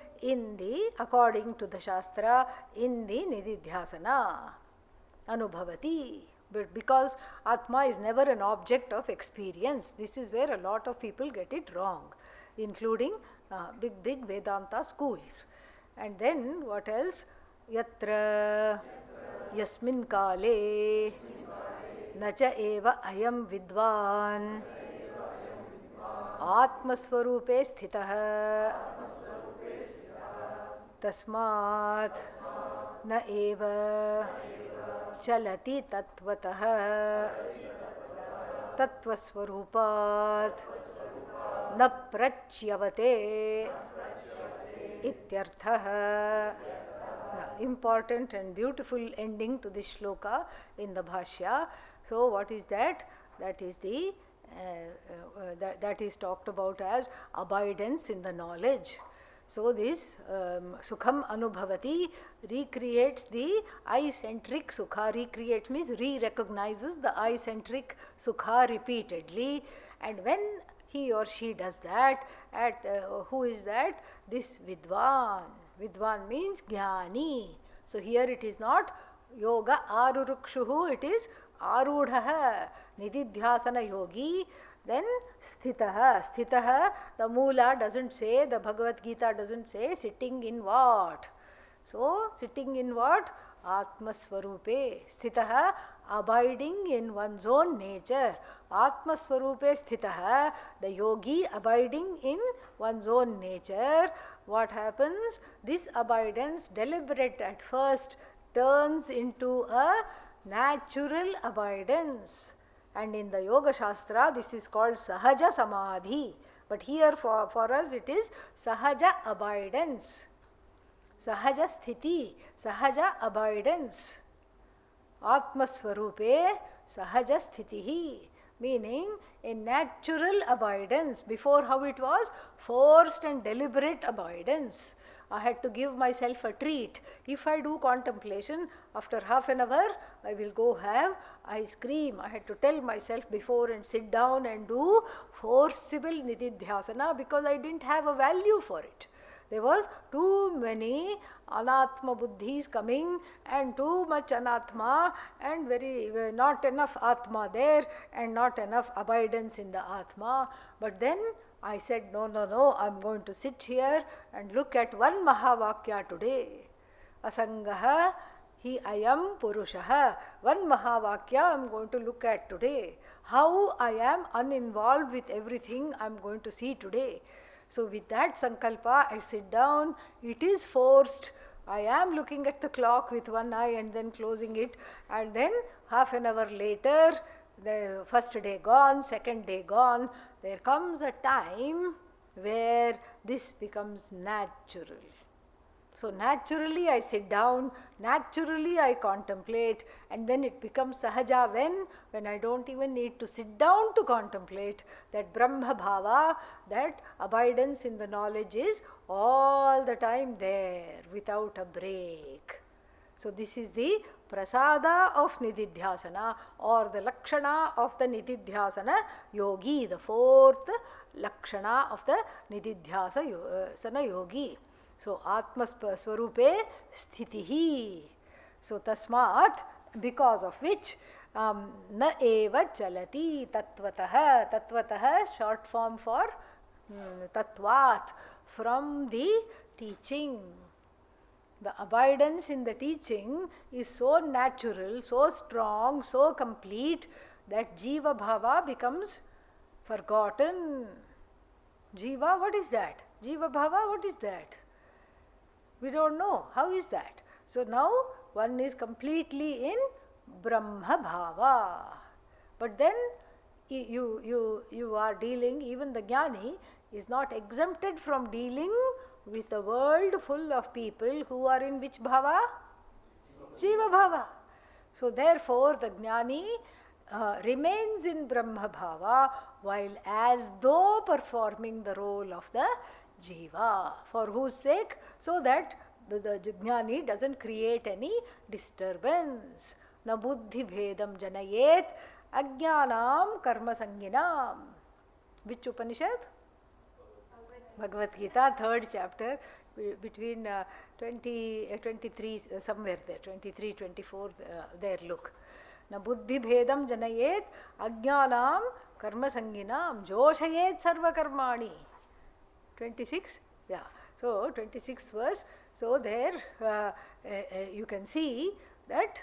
according to the Shastra, in the Nididhyasana. Anubhavati. But because Atma is never an object of experience, this is where a lot of people get it wrong, including big Vedanta schools. And then what else? Yatra yasmin kale nacha eva ayam vidvan atmaswarupe sthitah tasmat na eva chalati tatvatah tatvaswarupat na prachyavate ityarthah. Important and beautiful ending to this shloka in the Bhashya. So what is that? That is that is talked about as abidance in the knowledge. So this Sukham Anubhavati recreates the I-centric Sukha. Recreates means re-recognizes the I-centric Sukha repeatedly. And when he or she does that, who is that? This Vidwan. Vidwan means Jnani. So here it is not Yoga Arurukshuhu, it is Arudhaha, Nididhyasana Yogi. Then Sthitaha. Sthitaha, the Moola doesn't say, the Bhagavad Gita doesn't say sitting in what. So sitting in what? Atmaswarupe. Sthitaha, abiding in one's own nature. Atmaswarupe sthitaha, the yogi abiding in one's own nature. What happens? This abidance, deliberate at first, turns into a natural abidance. And in the Yoga Shastra, this is called Sahaja Samadhi. But here for us it is Sahaja abidance. Sahaja Sthiti, Sahaja abidance. Atmaswarupe Sahaja Sthitihi, meaning a natural abidance. Before how it was? Forced and deliberate abidance. I had to give myself a treat. If I do contemplation, after half an hour, I will go have ice cream. I had to tell myself before and sit down and do forcible nididhyasana because I didn't have a value for it. There was too many anatma buddhis coming and too much anatma and not enough atma there and not enough abidance in the atma. But then I said, no, I'm going to sit here and look at one Mahavakya today. Asangaha hi ayam purushaha. One Mahavakya I'm going to look at today. How I am uninvolved with everything I'm going to see today. So with that sankalpa, I sit down. It is forced. I am looking at the clock with one eye and then closing it. And then half an hour later, the first day gone, second day gone, there comes a time where this becomes natural. So naturally I sit down, naturally I contemplate, and then it becomes sahaja when I don't even need to sit down to contemplate. That Brahma Bhava, that abidance in the knowledge is all the time there without a break. So this is the prasada of nididhyasana or the lakshana of the nididhyasana yogi, the fourth lakshana of the nididhyasana yogi. So Atma Swarupe Sthitihi. So Tasmat, because of which na eva chalati tattvataha. Tattvataha, short form for tattvat, from the teaching. The abidance in the teaching is so natural, so strong, so complete that Jiva Bhava becomes forgotten. Jiva, what is that? Jiva Bhava, what is that? We don't know. How is that? So now one is completely in Brahma Bhava. But then you are dealing, even the Jnani is not exempted from dealing with a world full of people who are in which Bhava? Jiva Bhava. So therefore the Jnani remains in Brahma Bhava while as though performing the role of the Jiva. For whose sake? So that the Jnani doesn't create any disturbance. Na buddhi bhedam janayet ajnanam karma sanginam. Which Upanishad? Bhagavad Gita, 3rd chapter, between 23, somewhere there, 23, 24, there look. Na buddhi bhedam janayet ajnanam karma sanginam joshayet sarva karmani. 26? Yeah. So 26th verse. So there you can see that.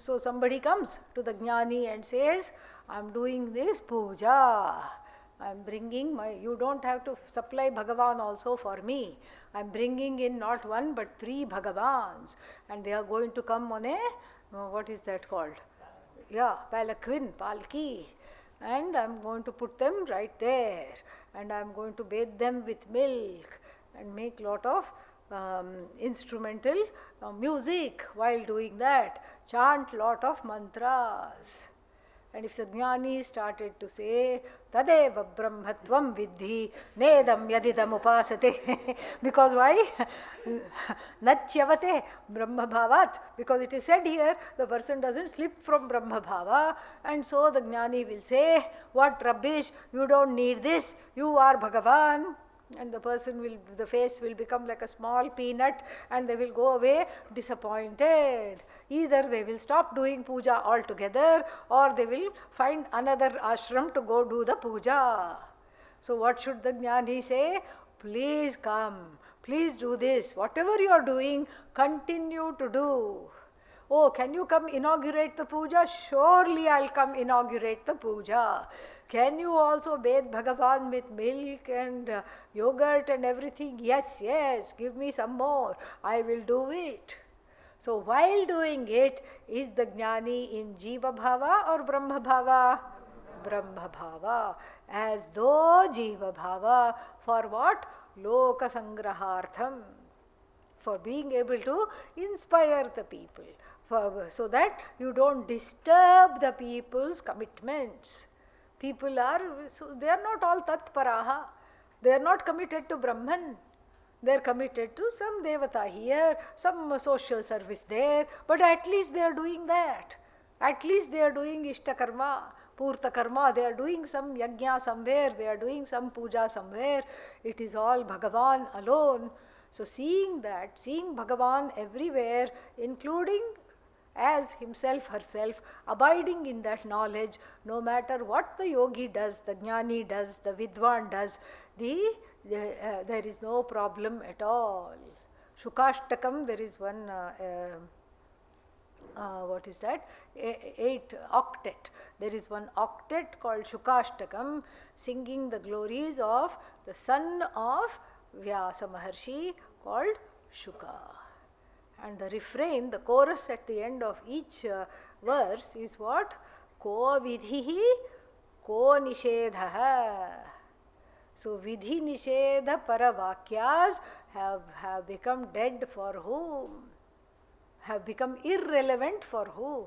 So somebody comes to the Jnani and says, I am doing this puja. I am bringing you don't have to supply Bhagavan also for me. I am bringing in not one but 3 Bhagavans. And they are going to come on a, what is that called? Yeah, palanquin, palki. And I am going to put them right there. And I am going to bathe them with milk and make lot of instrumental music while doing that. Chant lot of mantras. And if the Jnani started to say, Tadeva Brahmatvam Vidhi Nedam Yadidam Upasate, because why? Nachyavate Brahma Bhavat, because it is said here, the person doesn't slip from Brahma Bhava, and so the Jnani will say, what rubbish, you don't need this, you are Bhagavan. And the person will, the face will become like a small peanut and they will go away disappointed. Either they will stop doing puja altogether or they will find another ashram to go do the puja. So what should the Jnani say? Please come, please do this. Whatever you are doing, continue to do. Oh, can you come inaugurate the puja? Surely I'll come inaugurate the puja. Can you also bathe Bhagavan with milk and yogurt and everything? Yes, yes, give me some more. I will do it. So while doing it, is the Jnani in Jiva Bhava or Brahma Bhava? Brahma Bhava. As though Jiva Bhava. For what? Loka Sangrahartham. For being able to inspire the people. So that you don't disturb the people's commitments. People are, so they are not all tatparaha. They are not committed to Brahman. They are committed to some devata here, some social service there, but at least they are doing that. At least they are doing ishta karma, purta karma, they are doing some yajna somewhere, they are doing some puja somewhere. It is all Bhagavan alone. So seeing that, seeing Bhagavan everywhere, including as himself, herself, abiding in that knowledge, no matter what the yogi does, the jnani does, the vidwan does, there is no problem at all. Shukashtakam, there is one, what is that? 8 octet. There is one octet called Shukashtakam, singing the glories of the son of Vyasa Maharshi called Shuka. And the refrain, the chorus at the end of each verse is what? Ko vidhihi, ko nishedha. So vidhi nishedha paravakyas have become dead for whom? Have become irrelevant for whom?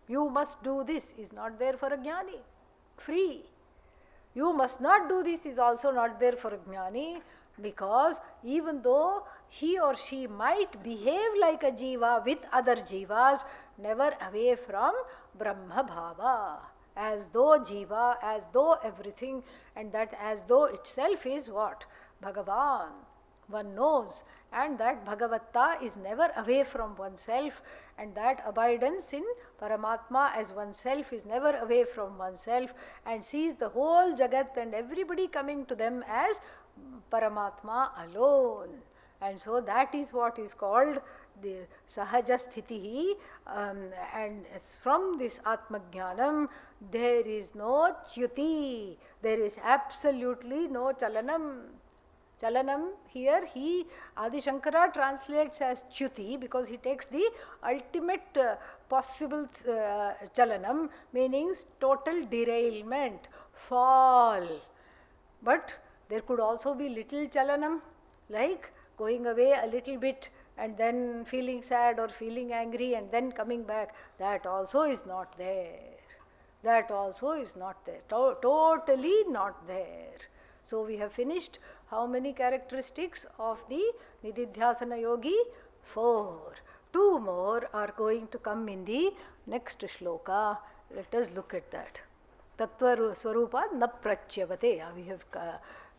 You must do this is not there for a jnani. Free. You must not do this is also not there for a jnani, because even though he or she might behave like a jiva with other jivas, never away from Brahma Bhava, as though jiva, as though everything, and that as though itself is what? Bhagavan. One knows, and that Bhagavatta is never away from oneself, and that abidance in Paramatma as oneself is never away from oneself, and sees the whole Jagat and everybody coming to them as Paramatma alone. And so that is what is called the Sahaja Sthitihi, and from this Atma Jnanam there is no Chyuti, there is absolutely no Chalanam. Chalanam here Adi Shankara translates as Chyuti because he takes the ultimate possible Chalanam, meaning total derailment, fall. But there could also be little Chalanam, like going away a little bit and then feeling sad or feeling angry and then coming back. That also is not there. That also is not there. Totally not there. So we have finished how many characteristics of the Nididhyasana Yogi? 4. 2 more are going to come in the next shloka. Let us look at that. Tattva Swarupa na pratyavate. We have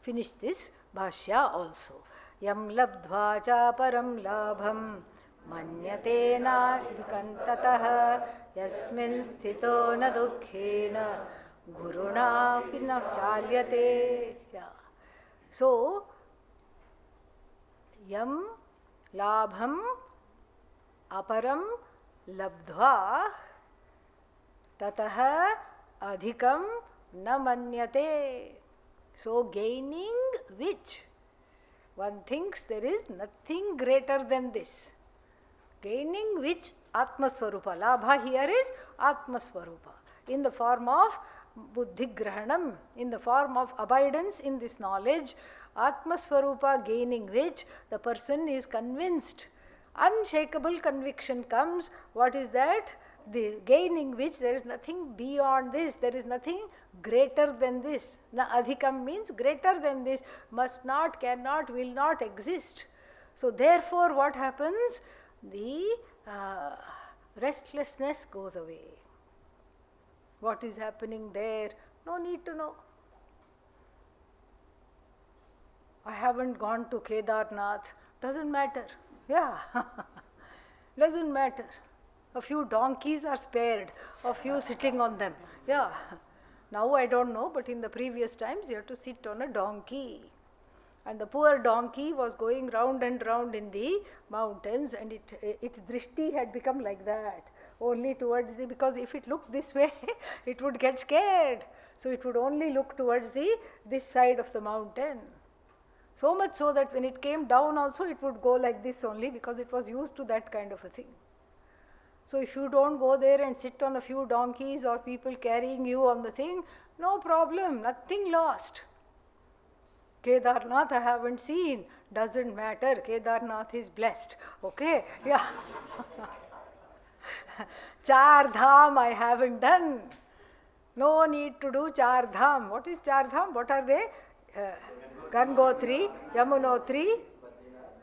finished this Bhashya also. Yam labdhva cha param labham manyate nadhikam tatah yasmin sthito na dukkhena guruna pina chalyate. Yeah. So, yam labham aparam labdhva tatah adhikam na manyate. So, gaining which? One thinks there is nothing greater than this. Gaining which? Atmaswarupa. Labha here is Atmaswarupa. In the form of Buddhi Grahanam, in the form of abidance in this knowledge, Atmaswarupa, gaining which the person is convinced. Unshakable conviction comes. What is that? The gaining which there is nothing beyond this, there is nothing greater than this. Na adhikam means greater than this, must not, cannot, will not exist. So therefore what happens? The restlessness goes away. What is happening there? No need to know. I haven't gone to Kedarnath. Doesn't matter. Yeah. Doesn't matter. A few donkeys are spared, a few sitting on them. Yeah. Now I don't know, but in the previous times you have to sit on a donkey. And the poor donkey was going round and round in the mountains, and its drishti had become like that. Only towards the, because if it looked this way, it would get scared. So it would only look towards this side of the mountain. So much so that when it came down also, it would go like this only, because it was used to that kind of a thing. So if you don't go there and sit on a few donkeys or people carrying you on the thing, no problem, nothing lost. Kedarnath I haven't seen, doesn't matter, Kedarnath is blessed. Okay, yeah. Char Dham I haven't done. No need to do Char Dham. What is Char Dham? What are they? Gangotri, Yamunotri,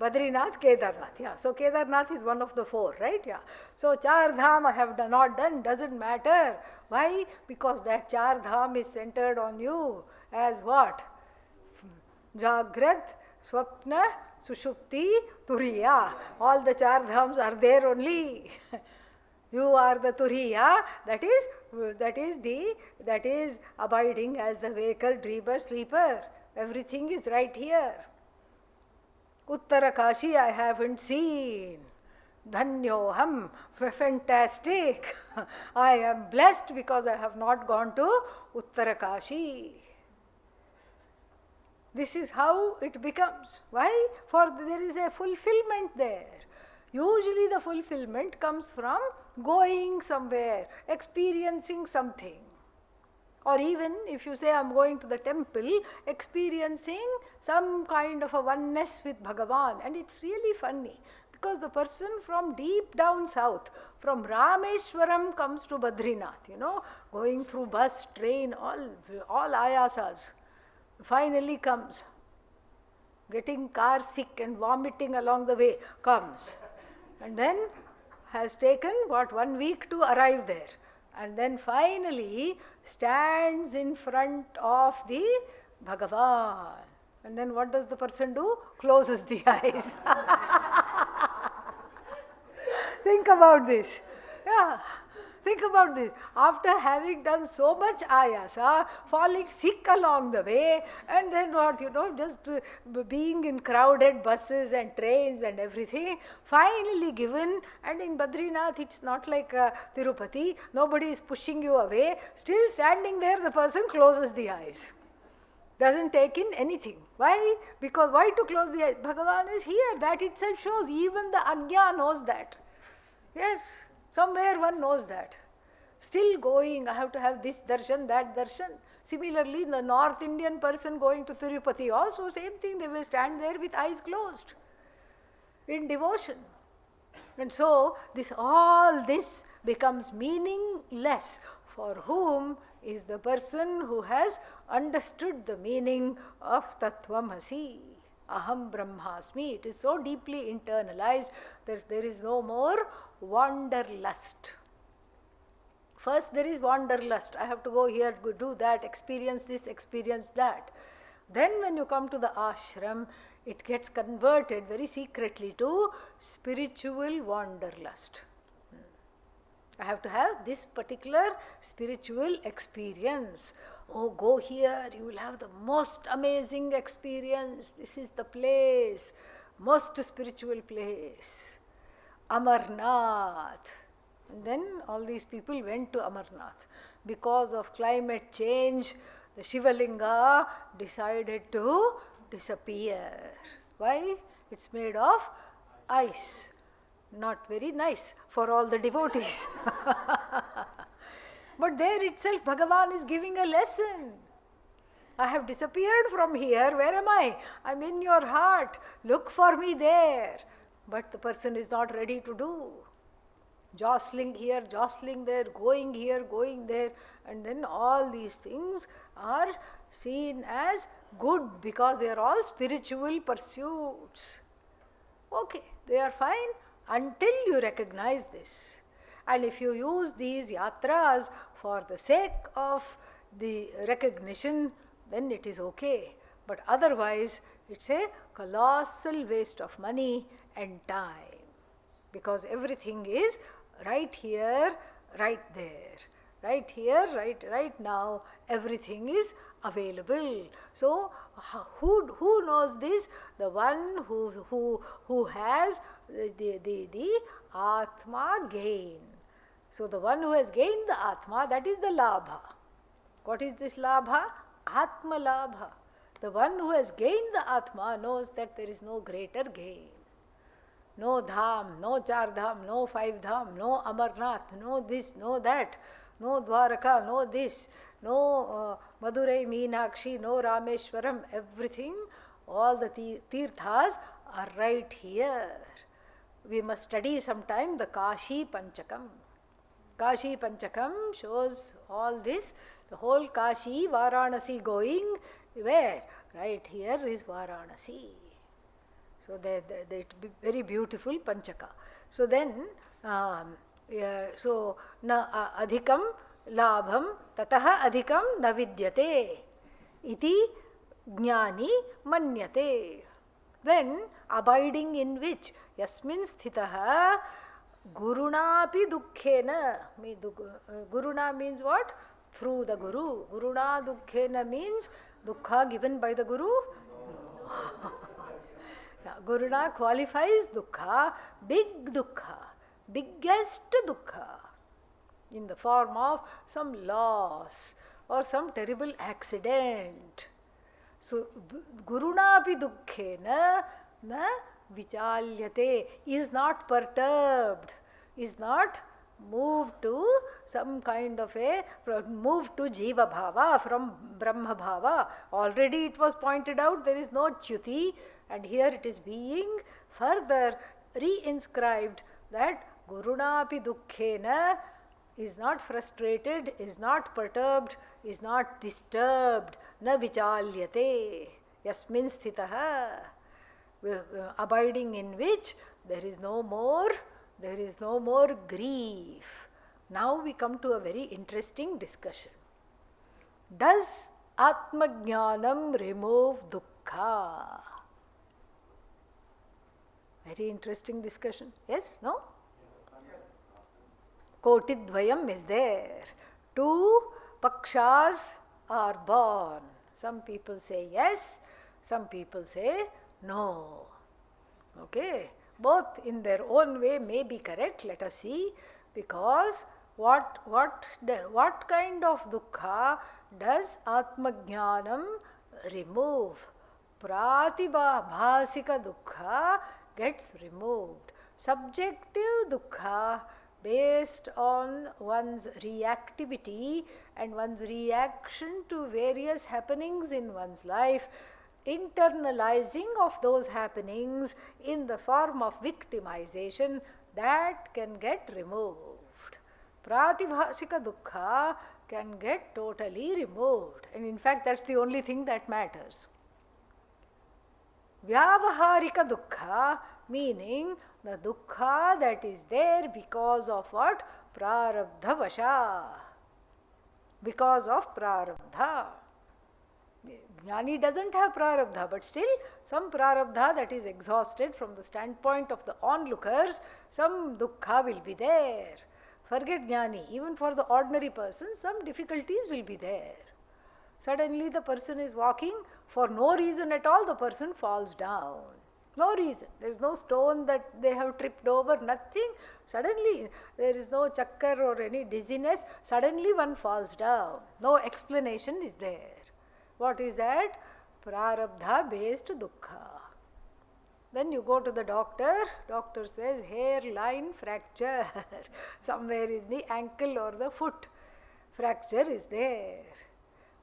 Badrinath, Kedarnath. Yeah. So Kedarnath is one of the four, right? Yeah. So Char Dham I have not done, doesn't matter. Why? Because that Char Dham is centered on you as what? Jagrat, Swapna, Sushupti, Turiya. All the Char Dhams are there only. You are the Turiya, that is abiding as the waker, dreamer, sleeper. Everything is right here. Uttara I haven't seen. Dhanyoham, fantastic. I am blessed because I have not gone to Uttara. This is how it becomes. Why? For there is a fulfillment there. Usually the fulfillment comes from going somewhere, experiencing something. Or even if you say I am going to the temple, experiencing some kind of a oneness with Bhagavan. And it's really funny because the person from deep down south, from Rameshwaram comes to Badrinath, going through bus, train, all ayasas, finally comes. Getting car sick and vomiting along the way comes. And then has taken 1 week to arrive there. And then finally stands in front of the Bhagavan. And then what does the person do? Closes the eyes. Think about this. Yeah. Think about this. After having done so much ayasa, falling sick along the way, and then what, just being in crowded buses and trains and everything, finally given, and in Badrinath it's not like Tirupati, nobody is pushing you away, still standing there the person closes the eyes. Doesn't take in anything. Why? Because why to close the eyes? Bhagavan is here. That itself shows even the Agnya knows that. Yes. Somewhere one knows that. Still going, I have to have this darshan, that darshan. Similarly, the North Indian person going to Tirupati also same thing, they will stand there with eyes closed in devotion. And so, all this becomes meaningless. For whom is the person who has understood the meaning of Tattvamasi. Aham Brahmasmi. It is so deeply internalized that there is no more wanderlust. First there is wanderlust. I have to go here, do that, experience this, experience that. Then when you come to the ashram, it gets converted very secretly to spiritual wanderlust. I have to have this particular spiritual experience. Oh, go here, you will have the most amazing experience. This is the place, most spiritual place. Amarnath. And then all these people went to Amarnath. Because of climate change, the Shivalinga decided to disappear. Why? It's made of ice. Not very nice for all the devotees. But there itself Bhagavan is giving a lesson. I have disappeared from here. Where am I? I'm in your heart. Look for me there. But the person is not ready to do. Jostling here, jostling there, going here, going there. And then all these things are seen as good because they are all spiritual pursuits. Okay, they are fine until you recognize this. And if you use these yatras for the sake of the recognition, then it is okay. But otherwise, it's a colossal waste of money and time. Because everything is right here, right there. Right here, right now, everything is available. So, who knows this? The one who has the Atma gain. So, the one who has gained the Atma, that is the Labha. What is this Labha? Atma Labha. The one who has gained the Atma knows that there is no greater gain. No Dham, no Char Dham, no 5 Dham, no Amarnath, no this, no that, no Dwaraka, no this, no Madurai, Meenakshi, no Rameshwaram, everything, all the Tirthas are right here. We must study sometime the Kashi Panchakam. Kashi Panchakam shows all this, the whole Kashi, Varanasi going where? Right here is Varanasi. So it be very beautiful Panchaka. So then, so na adhikam labham tataha adhikam na vidyate iti jnani manyate. Then abiding in which yasmin sthitaha gurunapi dukkhena. Guruna means what? Through the Guru. Guruna dukkhena means dukkha given by the Guru. Guruna qualifies dukkha, big dukkha, biggest dukkha, in the form of some loss or some terrible accident. So, Gurunapi dukkhena na vichalyate, is not perturbed, is not moved to some kind of moved to Jiva Bhava from Brahma Bhava. Already it was pointed out there is no চ্যুতি, and here it is being further reinscribed that Gurunapi dukkhena is not frustrated, is not perturbed, is not disturbed, na vichalyate, yasmin sthitaha, abiding in which there is no more grief. Now we come to a very interesting discussion. Does Atmajnanam remove dukkha? Very interesting discussion. Yes? No? Kotidvayam is there. Two pakshas are born. Some people say yes, some people say no. Okay? Both in their own way may be correct. Let us see. Because what kind of dukkha does Atmajnanam remove? Pratibhasika dukkha gets removed. Subjective dukkha, based on one's reactivity and one's reaction to various happenings in one's life, internalizing of those happenings in the form of victimization, that can get removed. Pratibhasika dukkha can get totally removed, and in fact that's the only thing that matters. Vyavaharika dukkha, meaning the dukkha that is there because of what? Prarabdha vasha. Because of prarabdha. Jnani doesn't have prarabdha, but still some prarabdha that is exhausted from the standpoint of the onlookers, some dukkha will be there. Forget jnani, even for the ordinary person, some difficulties will be there. Suddenly the person is walking, for no reason at all the person falls down. No reason. There is no stone that they have tripped over, nothing. Suddenly there is no chakkar or any dizziness. Suddenly one falls down. No explanation is there. What is that? Prarabdha based dukkha. Then you go to the doctor says hairline fracture. Somewhere in the ankle or the foot. Fracture is there.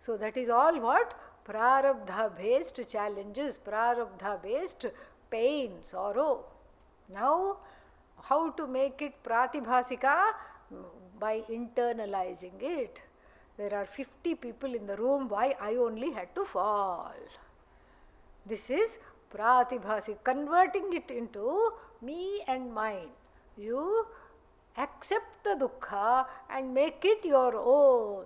So that is all what? Prarabdha based challenges, prarabdha based pain, sorrow. Now, how to make it pratibhasika? By internalizing it. There are 50 people in the room, why I only had to fall? This is pratibhasika, converting it into me and mine. You accept the dukkha and make it your own.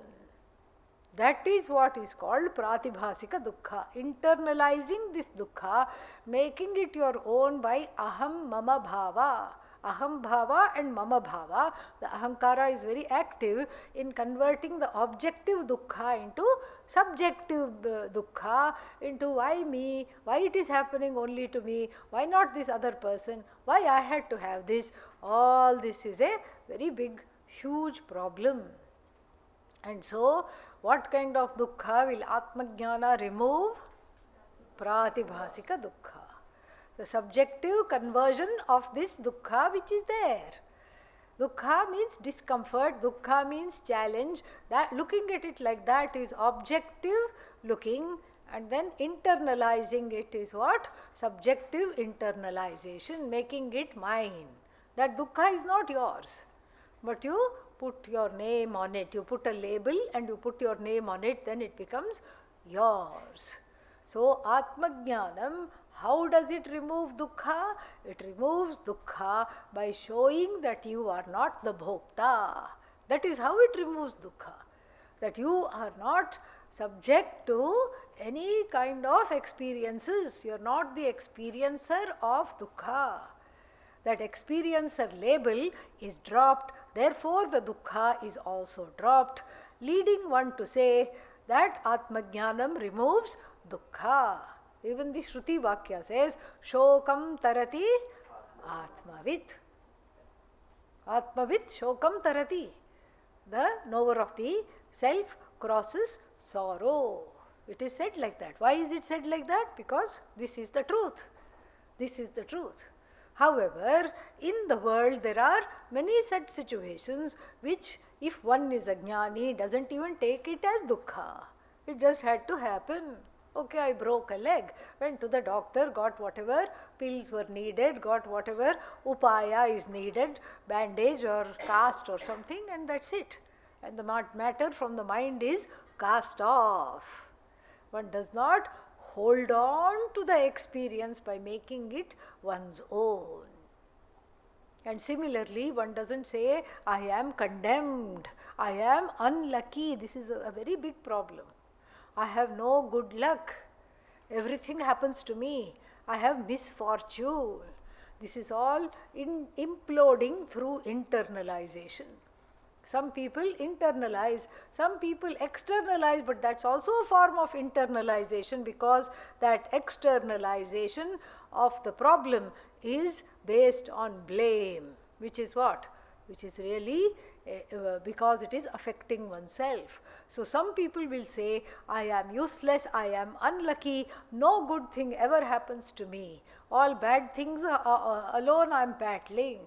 That is what is called pratibhasika dukkha. Internalizing this dukkha, making it your own by aham mama bhava. Aham bhava and mama bhava. The ahankara is very active in converting the objective dukkha into subjective dukkha, into why me, why it is happening only to me, why not this other person, why I had to have this. All this is a very big, huge problem. And so, what kind of dukkha will Atmajnana remove? Pratibhasika dukkha. The subjective conversion of this dukkha which is there. Dukkha means discomfort, dukkha means challenge. That looking at it like that is objective looking, and then internalizing it is what? Subjective internalization, making it mine. That dukkha is not yours, but you put your name on it. You put a label and you put your name on it, then it becomes yours. So, Atmajnanam How does it remove dukkha? It removes dukkha by showing that you are not the bhokta. That is how it removes dukkha. That you are not subject to any kind of experiences. You are not the experiencer of dukkha. That experiencer label is dropped, therefore the dukkha is also dropped, leading one to say that Atmajnanam removes dukkha. Even the Shruti Vakya says, Shokam tarati Atmavit. Atmavit Shokam tarati. The knower of the self crosses sorrow. It is said like that. Why is it said like that? Because this is the truth. This is the truth. However, in the world there are many such situations which, if one is a jnani, doesn't even take it as dukkha. It just had to happen. Okay, I broke a leg, went to the doctor, got whatever pills were needed, got whatever upaya is needed, bandage or cast or something, and that's it. And the matter from the mind is cast off. One does not hold on to the experience by making it one's own. And similarly, one doesn't say, I am condemned, I am unlucky. This is a very big problem. I have no good luck. Everything happens to me. I have misfortune. This is all imploding through internalization. Some people internalize, some people externalize, but that's also a form of internalization, because that externalization of the problem is based on blame, which is what? Which is really because it is affecting oneself. So some people will say, I am useless, I am unlucky, no good thing ever happens to me. All bad things alone I am battling.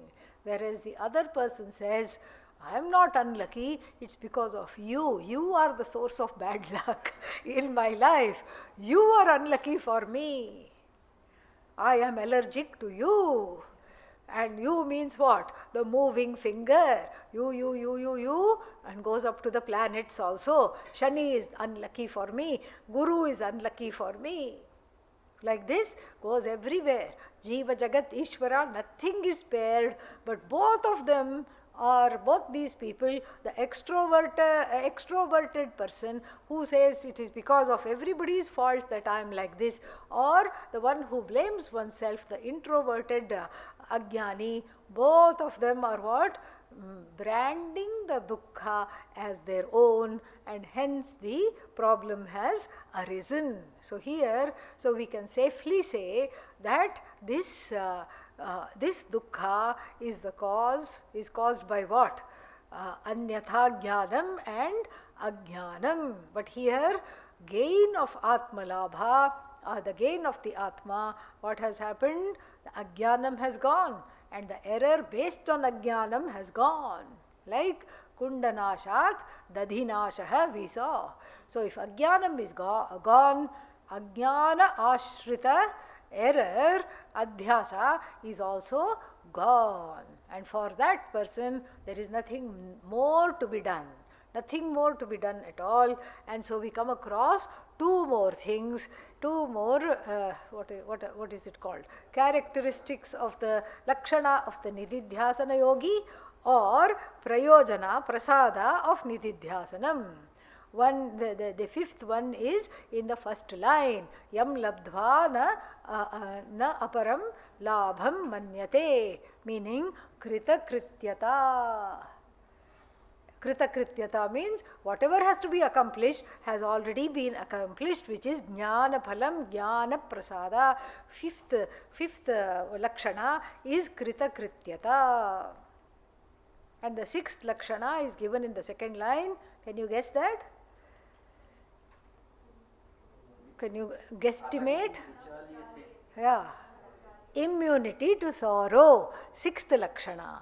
Whereas the other person says, I am not unlucky, it's because of you. You are the source of bad luck in my life. You are unlucky for me. I am allergic to you. And you means what? The moving finger. You, and goes up to the planets also. Shani is unlucky for me. Guru is unlucky for me. Like this goes everywhere. Jiva, Jagat, Ishvara, nothing is spared, but both of them are, both these people, the extroverted person who says it is because of everybody's fault that I am like this, or the one who blames oneself, the introverted ajnani, both of them are what? Branding the dukkha as their own, and hence the problem has arisen. So here, so we can safely say that this dukkha is caused by what? Anyatha jnanam and ajnanam. But here, gain of Atma Labha, the gain of the Atma, what has happened? The ajnanam has gone, and the error based on ajnanam has gone. Like kundanashat dadhinashaha we saw. So if ajnanam is gone, ajnana ashrita error, adhyasa, is also gone. And for that person, there is nothing more to be done. Nothing more to be done at all. And so we come across two more things, two more, what is it called? Characteristics of the lakshana of the nididhyasana yogi, or prayojana, prasada of nididhyasanam. The fifth one is in the first line. Yam labdva na aparam labham manyate, meaning krita krityata. Krita krityata means whatever has to be accomplished has already been accomplished, which is jnana phalam jnana prasada. Fifth lakshana is krita krityata. And the sixth lakshana is given in the second line. Can you guess that? Can you guesstimate? Yeah. Immunity to sorrow. Sixth lakshana.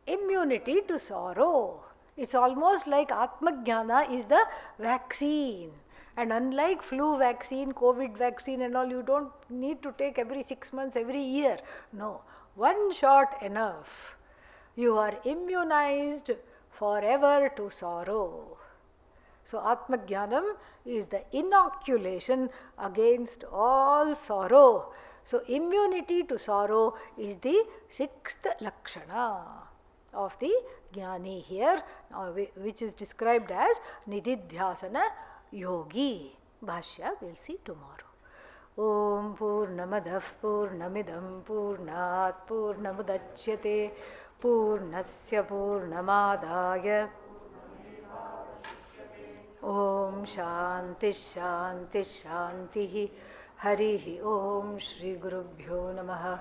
Immunity to sorrow. It's almost like Atmajnana is the vaccine. And unlike flu vaccine, COVID vaccine and all, you don't need to take every 6 months, every year. No. One shot enough. You are immunized forever to sorrow. So Atmajnanam is the inoculation against all sorrow. So immunity to sorrow is the sixth lakshana of the Jnani here, which is described as Nididhyasana Yogi. Bhashya we'll see tomorrow. Om Purnamadah Purnamidam Purnat Purnamudachyate Purnasya Purnamadaya Om Shanti Shanti Shanti Harihi Om Shri Gurubhyo Namaha